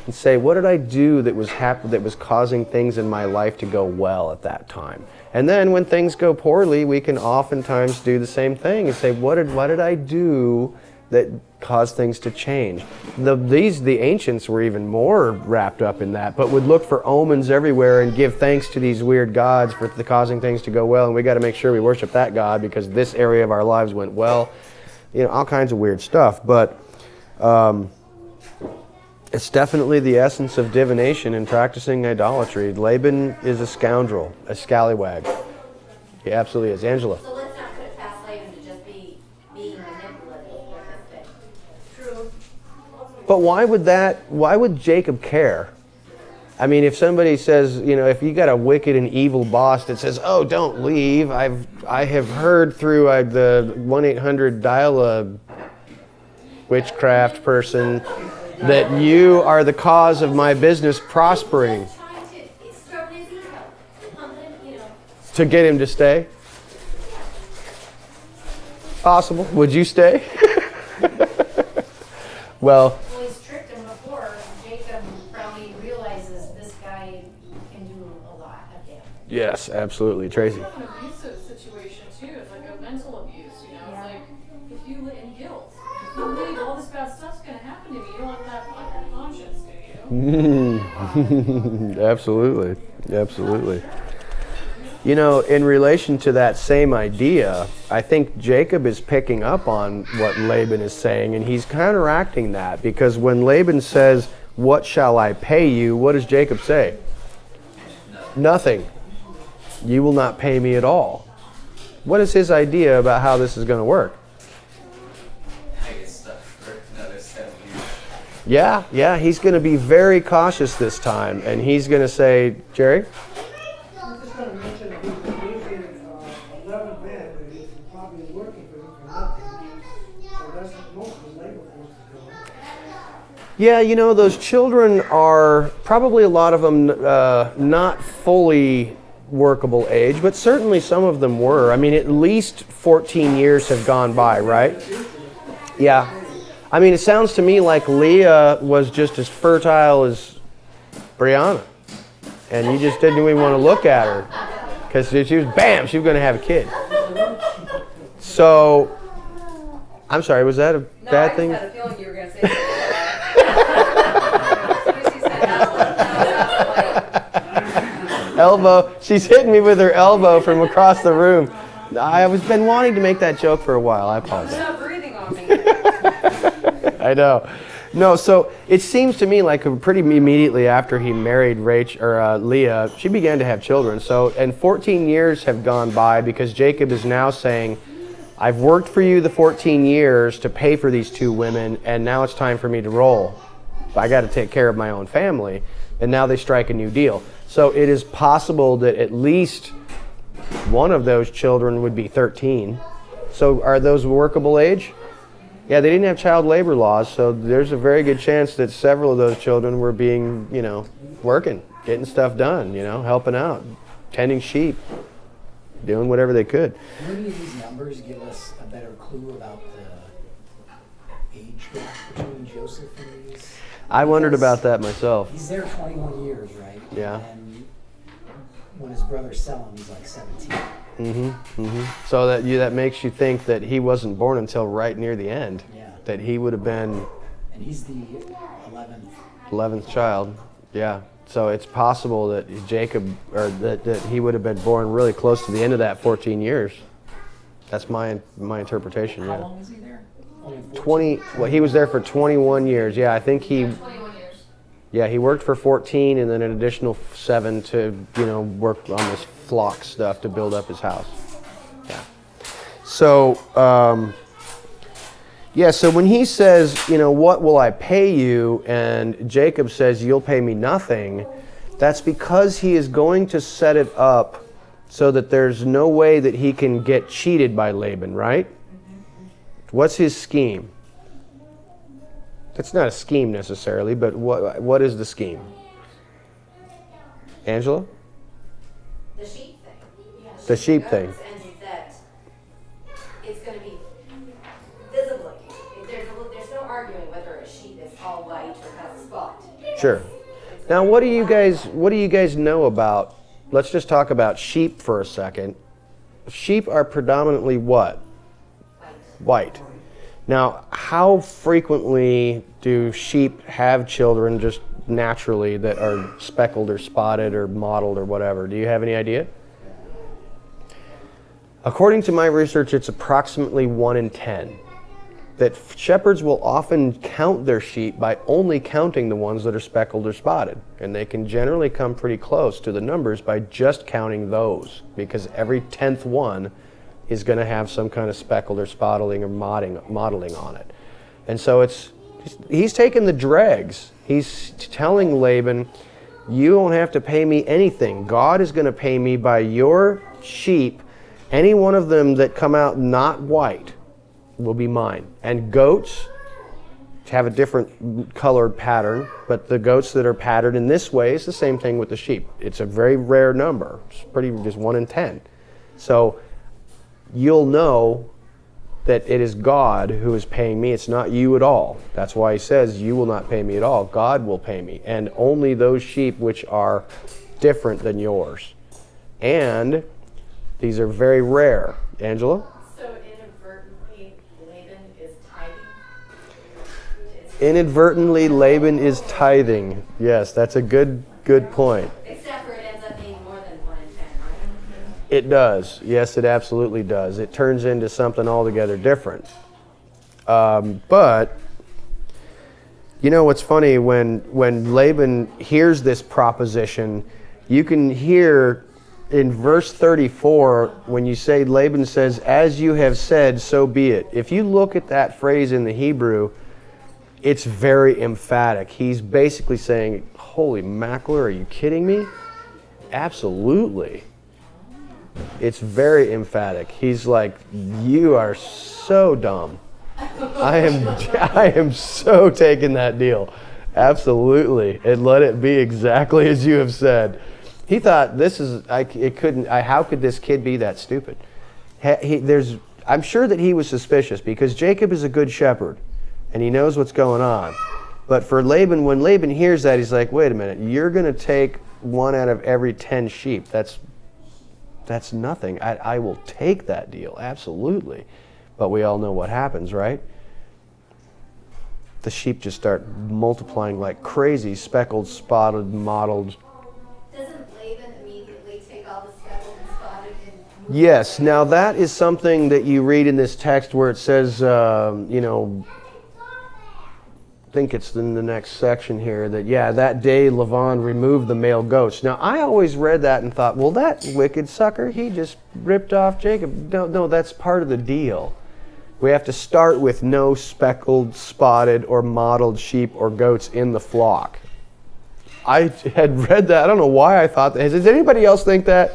S1: and say, what did I do that was causing things in my life to go well at that time? And then when things go poorly, we can oftentimes do the same thing and say, what did I do that caused things to change? The ancients were even more wrapped up in that, but would look for omens everywhere and give thanks to these weird gods for causing things to go well, and we got to make sure we worship that God because this area of our lives went well. All kinds of weird stuff, but it's definitely the essence of divination and practicing idolatry. Laban is a scoundrel, a scallywag. He absolutely is. Angela.
S2: So let's not put it past Laban to just be being manipulative with this thing. True.
S1: But why would Jacob care? I mean, if somebody says, if you got a wicked and evil boss that says, "Oh, don't leave," I have heard through the 1-800 dial a witchcraft person that you are the cause of my business prospering.
S2: Just trying to stroke his ego. Pump him,
S1: To get him to stay? Possible. Would you stay? Well,
S6: He's tricked him before. Jacob probably realizes this guy can do a lot of damage.
S1: yes, absolutely. Tracy.
S5: It's an abusive situation too. It's like a mental abuse, It's like if you live in guilt, if you leave, all this bad stuff's gonna happen to me. You don't want that on your conscience, do you?
S1: Absolutely. In relation to that same idea, I think Jacob is picking up on what Laban is saying, and he's counteracting that, because when Laban says, "What shall I pay you?" what does Jacob say? Nothing. You will not pay me at all. What is his idea about how this is going to work?
S8: I get stuck for another 7 years.
S1: Yeah, he's going to be very cautious this time, and he's going to say, Jerry?
S9: I'm just going to mention that he's using 11 men, but he's probably working for him for nothing. So that's what most of the labor force is doing.
S1: Yeah, those children are probably a lot of them not fully workable age, but certainly some of them were. I mean, at least 14 years have gone by, right? Yeah. I mean, it sounds to me like Leah was just as fertile as Brianna. And you just didn't even want to look at her. Because she was going to have a kid. So, I'm sorry, was that a bad thing?
S4: I just had a feeling you were going to say that.
S1: Elbow. She's hitting me with her elbow from across the room. I've been wanting to make that joke for a while. I apologize.
S4: Stop breathing on me.
S1: I know. No, so it seems to me like pretty immediately after he married Leah, she began to have children. And 14 years have gone by because Jacob is now saying, I've worked for you the 14 years to pay for these two women, and now it's time for me to roll. I got to take care of my own family. And now they strike a new deal. So it is possible that at least one of those children would be 13. So are those workable age? Yeah, they didn't have child labor laws, so there's a very good chance that several of those children were being, working. getting stuff done, helping out, tending sheep, doing whatever they could.
S3: Do any of these numbers give us a better clue about the age gap between Joseph and these?
S1: I wondered about that myself.
S3: He's there 21 years, right?
S1: Yeah.
S3: And when his brothers sell him, he's like 17.
S1: So that makes you think that he wasn't born until right near the end.
S3: Yeah.
S1: That he would have been
S3: And he's the
S1: 11th child. Yeah. So it's possible that Jacob, or that he would have been born really close to the end of that 14 years. That's my interpretation.
S3: How
S1: Yeah.
S3: long is he there? Only
S1: 20. Well, he was there for 21 years. Yeah, I think he.
S5: 21 years.
S1: Yeah, he worked for 14 and then an additional 7 to, work on this flock stuff to build up his house. Yeah. So, so when he says, what will I pay you? And Jacob says, you'll pay me nothing. That's because he is going to set it up so that there's no way that he can get cheated by Laban, right? What's his scheme? It's not a scheme necessarily, but what is the scheme? Angela?
S2: The sheep thing. Yes.
S1: The sheep thing.
S2: And that it's going to be visibly. There's no arguing whether a sheep is all white or has a spot.
S1: Sure. Now, what do you guys know about? Let's just talk about sheep for a second. Sheep are predominantly what? White. Now, how frequently do sheep have children just naturally that are speckled or spotted or mottled or whatever? Do you have any idea? According to my research, it's approximately 1 in 10. That shepherds will often count their sheep by only counting the ones that are speckled or spotted. And they can generally come pretty close to the numbers by just counting those, because every 10th one is going to have some kind of speckled or spotting or mottling on it. And so he's taking the dregs. He's telling Laban, you don't have to pay me anything. God is going to pay me by your sheep. Any one of them that come out not white will be mine. And goats have a different colored pattern, but the goats that are patterned in this way is the same thing with the sheep. It's a very rare number. It's just 1 in 10. So you'll know that it is God who is paying me. It's not you at all. That's why he says, you will not pay me at all. God will pay me. And only those sheep which are different than yours. And these are very rare. Angela?
S4: So inadvertently, Laban is tithing?
S1: Inadvertently, Laban is tithing. Yes, that's a good point.
S2: Except for it ends up being more than 1 in 10, right?
S1: It does. Yes, it absolutely does. It turns into something altogether different. But, what's funny, when Laban hears this proposition, you can hear in verse 34, when you say, Laban says, as you have said, so be it. If you look at that phrase in the Hebrew, it's very emphatic. He's basically saying, holy mackerel, are you kidding me? Absolutely. It's very emphatic. He's like, you are so dumb. I am so taking that deal. Absolutely. And let it be exactly as you have said. He thought how could this kid be that stupid? I'm sure that he was suspicious because Jacob is a good shepherd and he knows what's going on. But for Laban, when Laban hears that, he's like, wait a minute, you're going to take 1 out of every 10 sheep. That's nothing. I will take that deal, absolutely. But we all know what happens, right? The sheep just start multiplying like crazy, speckled, spotted, mottled.
S2: Doesn't Laban immediately take all the speckled and spotted and move?
S1: Yes. Now that is something that you read in this text where it says, I think it's in the next section here, that day Lavan removed the male goats. Now, I always read that and thought, well, that wicked sucker, he just ripped off Jacob. No, that's part of the deal. We have to start with no speckled, spotted, or mottled sheep or goats in the flock. I had read that. I don't know why I thought that. Does anybody else think that?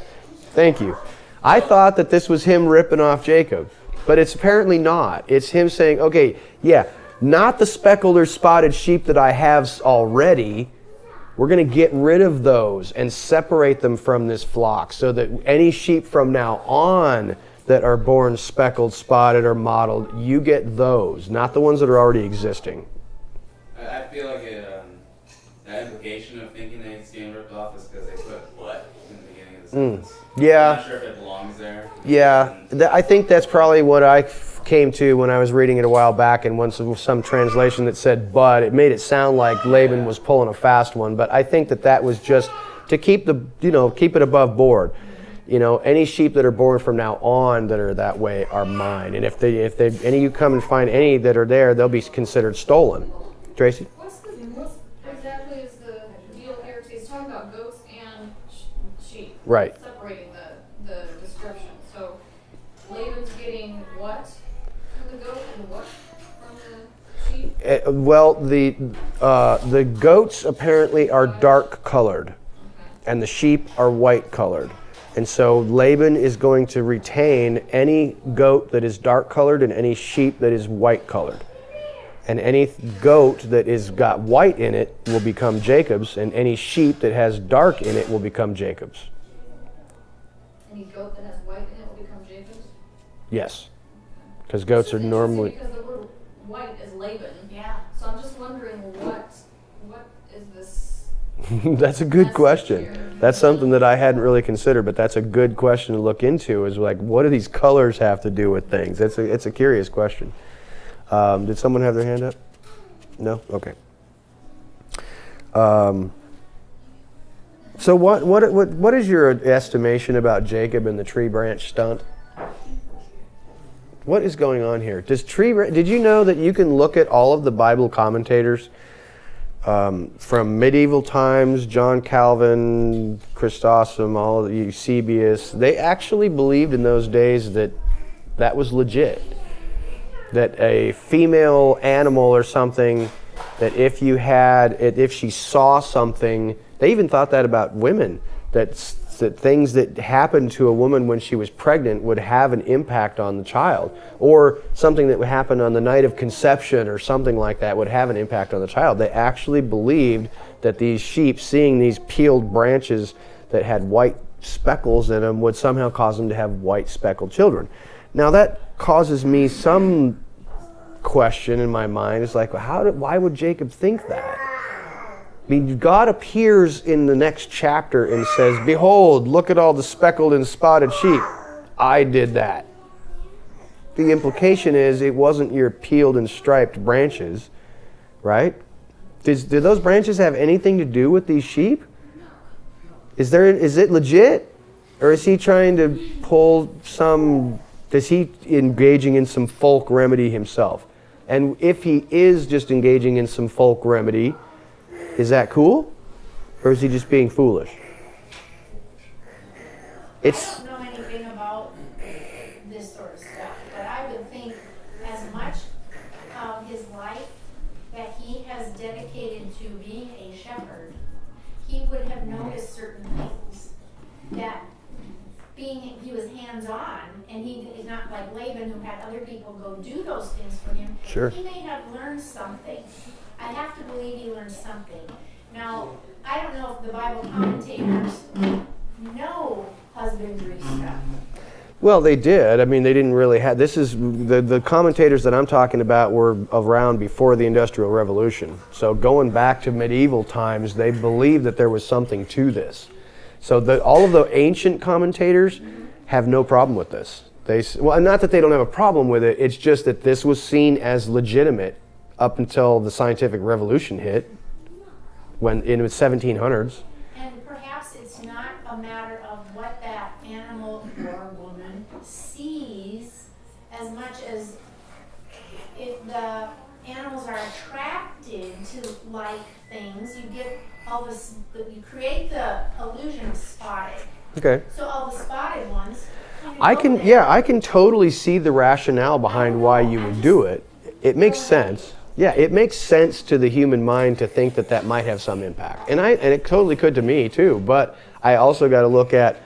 S1: Thank you. I thought that this was him ripping off Jacob, but it's apparently not. It's him saying, okay, yeah, not the speckled or spotted sheep that I have already, We're going to get rid of those and separate them from this flock so that any sheep from now on that are born speckled, spotted, or mottled, you get those, not the ones that are already existing.
S8: I feel like the implication of thinking that it's getting ripped off is because they put what in the beginning of the sentence.
S1: Yeah.
S8: I'm not sure if it belongs there.
S1: Yeah, I think that's probably what I came to when I was reading it a while back, and once some translation that said "but," it made it sound like Laban was pulling a fast one. But I think that was just to keep keep it above board. Any sheep that are born from now on that are that way are mine, and if any of you come and find any that are there, they'll be considered stolen. Tracy?
S5: What exactly is the deal here? 'Cause he's talking about goats and sheep.
S1: Right.
S5: Separating the description. So Laban's getting what from the goat and what from the sheep?
S1: Well, the goats apparently are dark colored, and the sheep are white colored. And so Laban is going to retain any goat that is dark colored and any sheep that is white colored. And any goat that is got white in it will become Jacob's, and any sheep that has dark in it will become Jacob's.
S5: Any goat that has white in it will become Jacob's?
S1: Yes. Because goats are normally...
S5: Because the word white is Laban.
S6: Yeah.
S5: So I'm just wondering what is this?
S1: That's a good question. That's something that I hadn't really considered, but that's a good question to look into, is like, what do these colors have to do with things? It's a curious question. Did someone have their hand up? No? Okay. So what is your estimation about Jacob and the tree branch stunt? What is going on here? Did you know that you can look at all of the Bible commentators from medieval times, John Calvin, Chrysostom, all of Eusebius? They actually believed in those days that was legit. That a female animal or something, that if she saw something, they even thought that about women, that things that happened to a woman when she was pregnant would have an impact on the child, or something that would happen on the night of conception or something like that would have an impact on the child. They actually believed that these sheep, seeing these peeled branches that had white speckles in them, would somehow cause them to have white speckled children. Now that causes me some question in my mind. It's like, why would Jacob think that? I mean, God appears in the next chapter and says, "Behold, look at all the speckled and spotted sheep. I did that." The implication is it wasn't your peeled and striped branches, right? Did those branches have anything to do with these sheep? Is it legit? Or is he trying to pull is he engaging in some folk remedy himself? And if he is just engaging in some folk remedy, is that cool? Or is he just being foolish?
S6: I don't know anything about this sort of stuff, but I would think as much of his life that he has dedicated to being a shepherd, he would have noticed certain things that he was hands-on, and he is not like Laban, who had other people go do those things for him.
S1: Sure.
S6: He may have learned something. I have to believe he learned something. Now, I don't know if the Bible commentators know husbandry stuff.
S1: Well, they did. I mean, they didn't really have... This is... The commentators that I'm talking about were around before the Industrial Revolution. So going back to medieval times, they believed that there was something to this. So all of the ancient commentators have no problem with this. Not that they don't have a problem with it, it's just that this was seen as legitimate up until the scientific revolution hit, when in the 1700s.
S6: And perhaps it's not a matter of what that animal or woman sees as much as if the animals are attracted to like things. You get all this, you create the illusion of spotted.
S1: Okay.
S6: So all the spotted ones.
S1: I can totally see the rationale behind why you would do it. It makes sense. Yeah, it makes sense to the human mind to think that might have some impact. And it totally could to me too, but I also got to look at,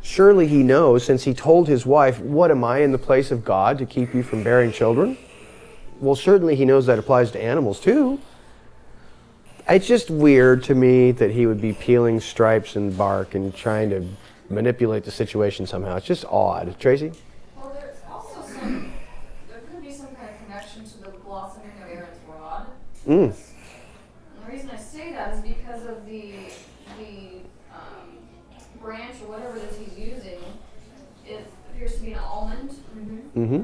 S1: surely he knows, since he told his wife, "What, am I in the place of God to keep you from bearing children?" Well, certainly he knows that applies to animals too. it's just weird to me that he would be peeling stripes and bark and trying to manipulate the situation somehow. It's just odd. Tracy?
S5: Well, there's also there could be some kind of connection to the blossoming of Aaron's rod.
S1: Mm.
S5: And the reason I say that is because of the branch or whatever that he's using. It appears to be an almond,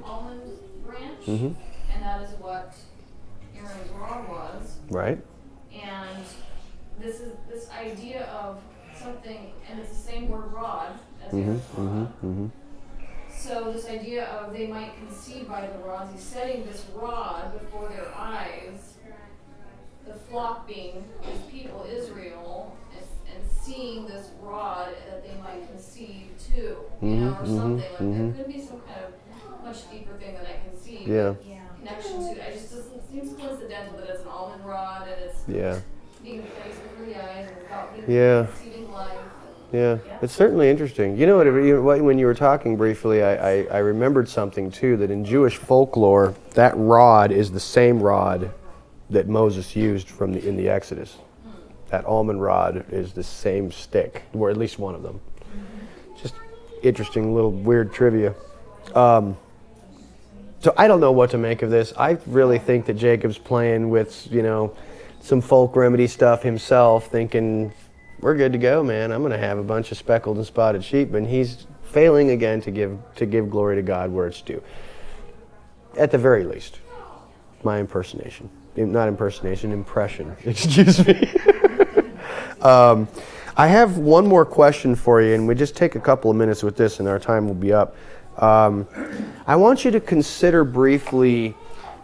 S5: almond branch, and that is what Aaron's rod was.
S1: Right.
S5: And this idea of something, and it's the same word rod as Aaron's rod. So this idea of they might conceive by the rods, he's setting this rod before their eyes, the flock being his people, Israel, and seeing this rod that they might conceive too, or something. Like there could be some kind of much deeper thing that I can see.
S1: Yeah.
S5: Connection to it. It seems coincidental that it's an almond rod and it's being placed before the eyes and about being conceiving life.
S1: Yeah, it's certainly interesting. You know what? When you were talking briefly, I remembered something too. That in Jewish folklore, that rod is the same rod that Moses used in the Exodus. That almond rod is the same stick, or at least one of them. Just interesting little weird trivia. So I don't know what to make of this. I really think that Jacob's playing with, some folk remedy stuff himself, thinking, we're good to go, man. I'm going to have a bunch of speckled and spotted sheep, and he's failing again to give glory to God where it's due. At the very least, my impersonation. Not impersonation, impression. Excuse me. I have one more question for you, and we just take a couple of minutes with this, and our time will be up. I want you to consider briefly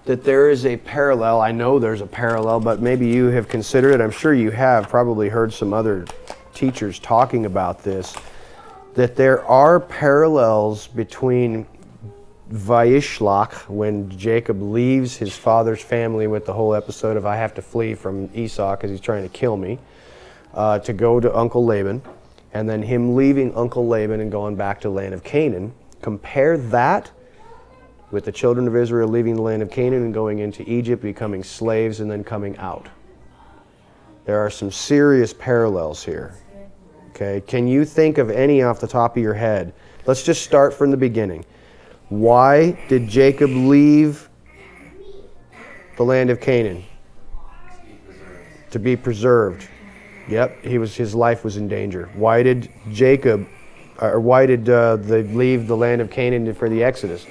S1: that there is a parallel. I know there's a parallel, but maybe you have considered it. I'm sure you have probably heard some other teachers talking about this, that there are parallels between Vayishlach, when Jacob leaves his father's family with the whole episode of I have to flee from Esau because he's trying to kill me, to go to Uncle Laban, and then him leaving Uncle Laban and going back to the land of Canaan. Compare that with the children of Israel leaving the land of Canaan and going into Egypt, becoming slaves, and then coming out. There are some serious parallels here. Okay, can you think of any off the top of your head? Let's just start from the beginning. Why did Jacob leave the land of Canaan? To be preserved. Yep, his life was in danger. Why did they leave the land of Canaan for the Exodus?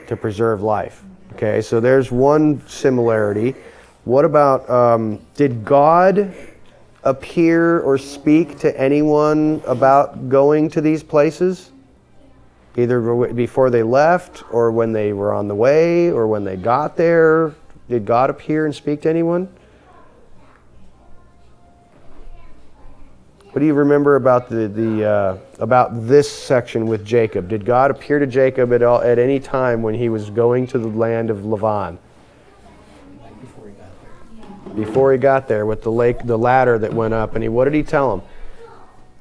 S1: To preserve life. Okay, so there's one similarity. What about, did God appear or speak to anyone about going to these places? Either before they left, or when they were on the way, or when they got there? Did God appear and speak to anyone? What do you remember about about this section with Jacob? Did God appear to Jacob at any time when he was going to the land of Lavan?
S3: Before he got there.
S1: Before he got there, with the ladder that went up, and what did he tell him?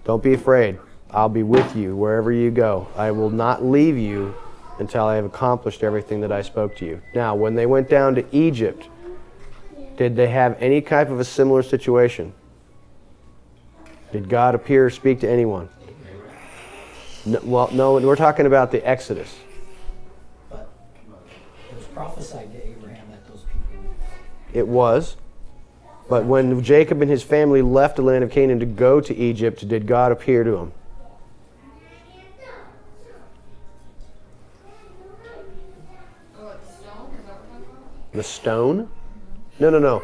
S1: Don't be afraid. I'll be with you wherever you go. I will not leave you until I have accomplished everything that I spoke to you. Now, when they went down to Egypt, did they have any type of a similar situation? Did God appear or speak to anyone? No, we're talking about the Exodus.
S3: But it was prophesied to Abraham that those people...
S1: It was. But when Jacob and his family left the land of Canaan to go to Egypt, did God appear to him? The stone? No.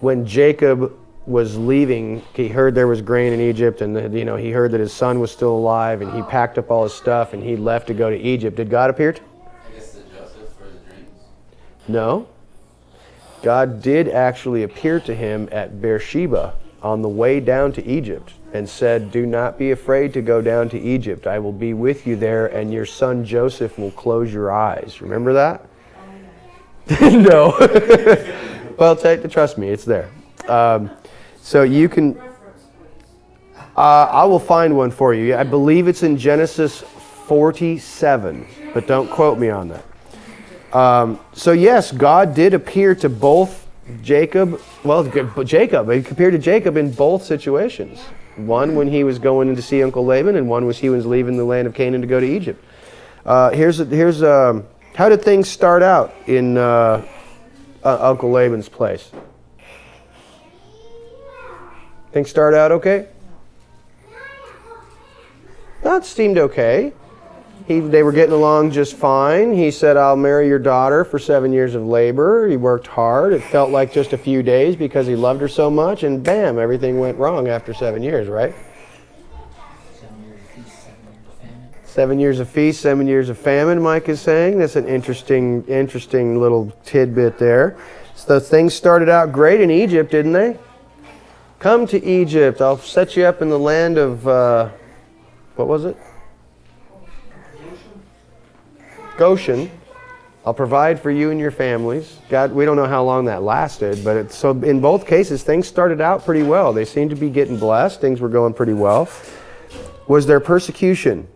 S1: When Jacob was leaving, he heard there was grain in Egypt, and he heard that his son was still alive, and he packed up all his stuff and he left to go to Egypt. Did God appear to him?
S8: I guess to Joseph for the dreams.
S1: No. God did actually appear to him at Beersheba on the way down to Egypt and said, do not be afraid to go down to Egypt. I will be with you there, and your son Joseph will close your eyes. Remember that? No. Well, trust me, it's there. So you can... I will find one for you. I believe it's in Genesis 47, but don't quote me on that. So yes, God did appear to both Jacob, he compared to Jacob in both situations. One when he was going in to see Uncle Laban, and one was he was leaving the land of Canaan to go to Egypt. Here's how did things start out in Uncle Laban's place? Things start out okay? That seemed okay. They were getting along just fine. He said, I'll marry your daughter for 7 years of labor. He worked hard. It felt like just a few days because he loved her so much, and bam, everything went wrong after 7 years, right? 7 years of feast, 7 years of famine, Mike is saying. That's an interesting little tidbit there. So things started out great in Egypt, didn't they? Come to Egypt. I'll set you up in the land of, what was it? Goshen. I'll provide for you and your families. God, we don't know how long that lasted, but so in both cases, things started out pretty well. They seemed to be getting blessed. Things were going pretty well. Was there persecution?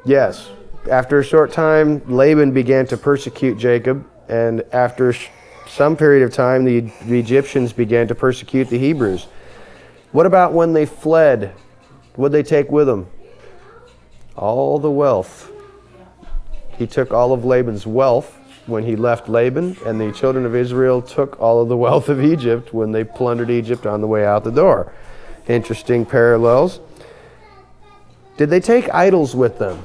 S1: Yes. After a short time, Laban began to persecute Jacob, and after some period of time, the Egyptians began to persecute the Hebrews. What about when they fled? What did they take with them? All the wealth. He took all of Laban's wealth when he left Laban, and the children of Israel took all of the wealth of Egypt when they plundered Egypt on the way out the door. Interesting parallels. Did they take idols with them?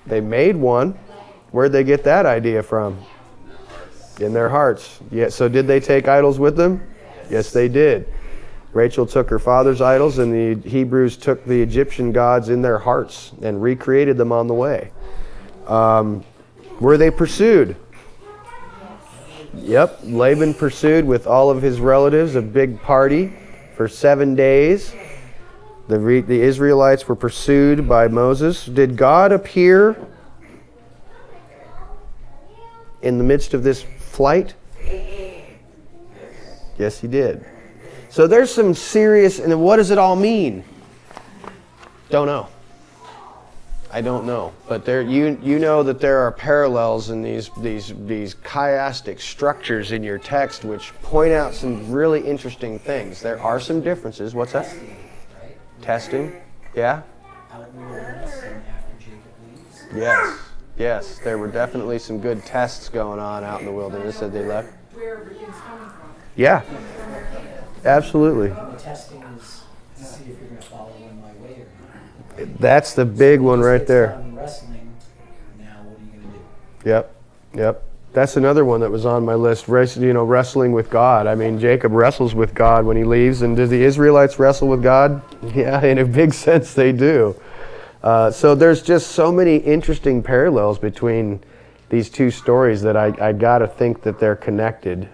S1: They made one. Where'd they get that idea from? In their hearts. Yeah, so did they take idols with them? Yes, they did. Rachel took her father's idols, and the Hebrews took the Egyptian gods in their hearts and recreated them on the way. Were they pursued? Yep, Laban pursued with all of his relatives, a big party for 7 days. The Israelites were pursued by Moses. Did God appear in the midst of this flight? Yes, he did. So there's some serious, and what does it all mean? Don't know. I don't know, but there, you know that there are parallels in these chiastic structures in your text which point out some really interesting things. There are some differences. What's that? Testing, yeah.
S3: Out in the wilderness and after Jacob leaves.
S1: Yes. There were definitely some good tests going on out in the wilderness as they left.
S7: Where everything's coming from.
S1: Yeah. Absolutely.
S3: The testing is to see if you're going to follow in my way or not.
S1: That's the big one right there.
S3: Wrestling. Now what are you going to do?
S1: Yep. That's another one that was on my list. Wrestling with God. I mean, Jacob wrestles with God when he leaves, and do the Israelites wrestle with God? Yeah, in a big sense they do. So there's just so many interesting parallels between these two stories that I got to think that they're connected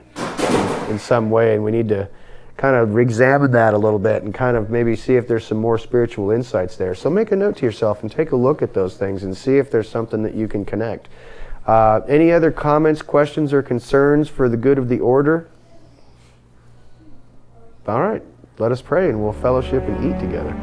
S1: in some way, and we need to kind of examine that a little bit and kind of maybe see if there's some more spiritual insights there. So make a note to yourself and take a look at those things and see if there's something that you can connect. Any other comments, questions, or concerns for the good of the order? All right, let us pray and we'll fellowship and eat together.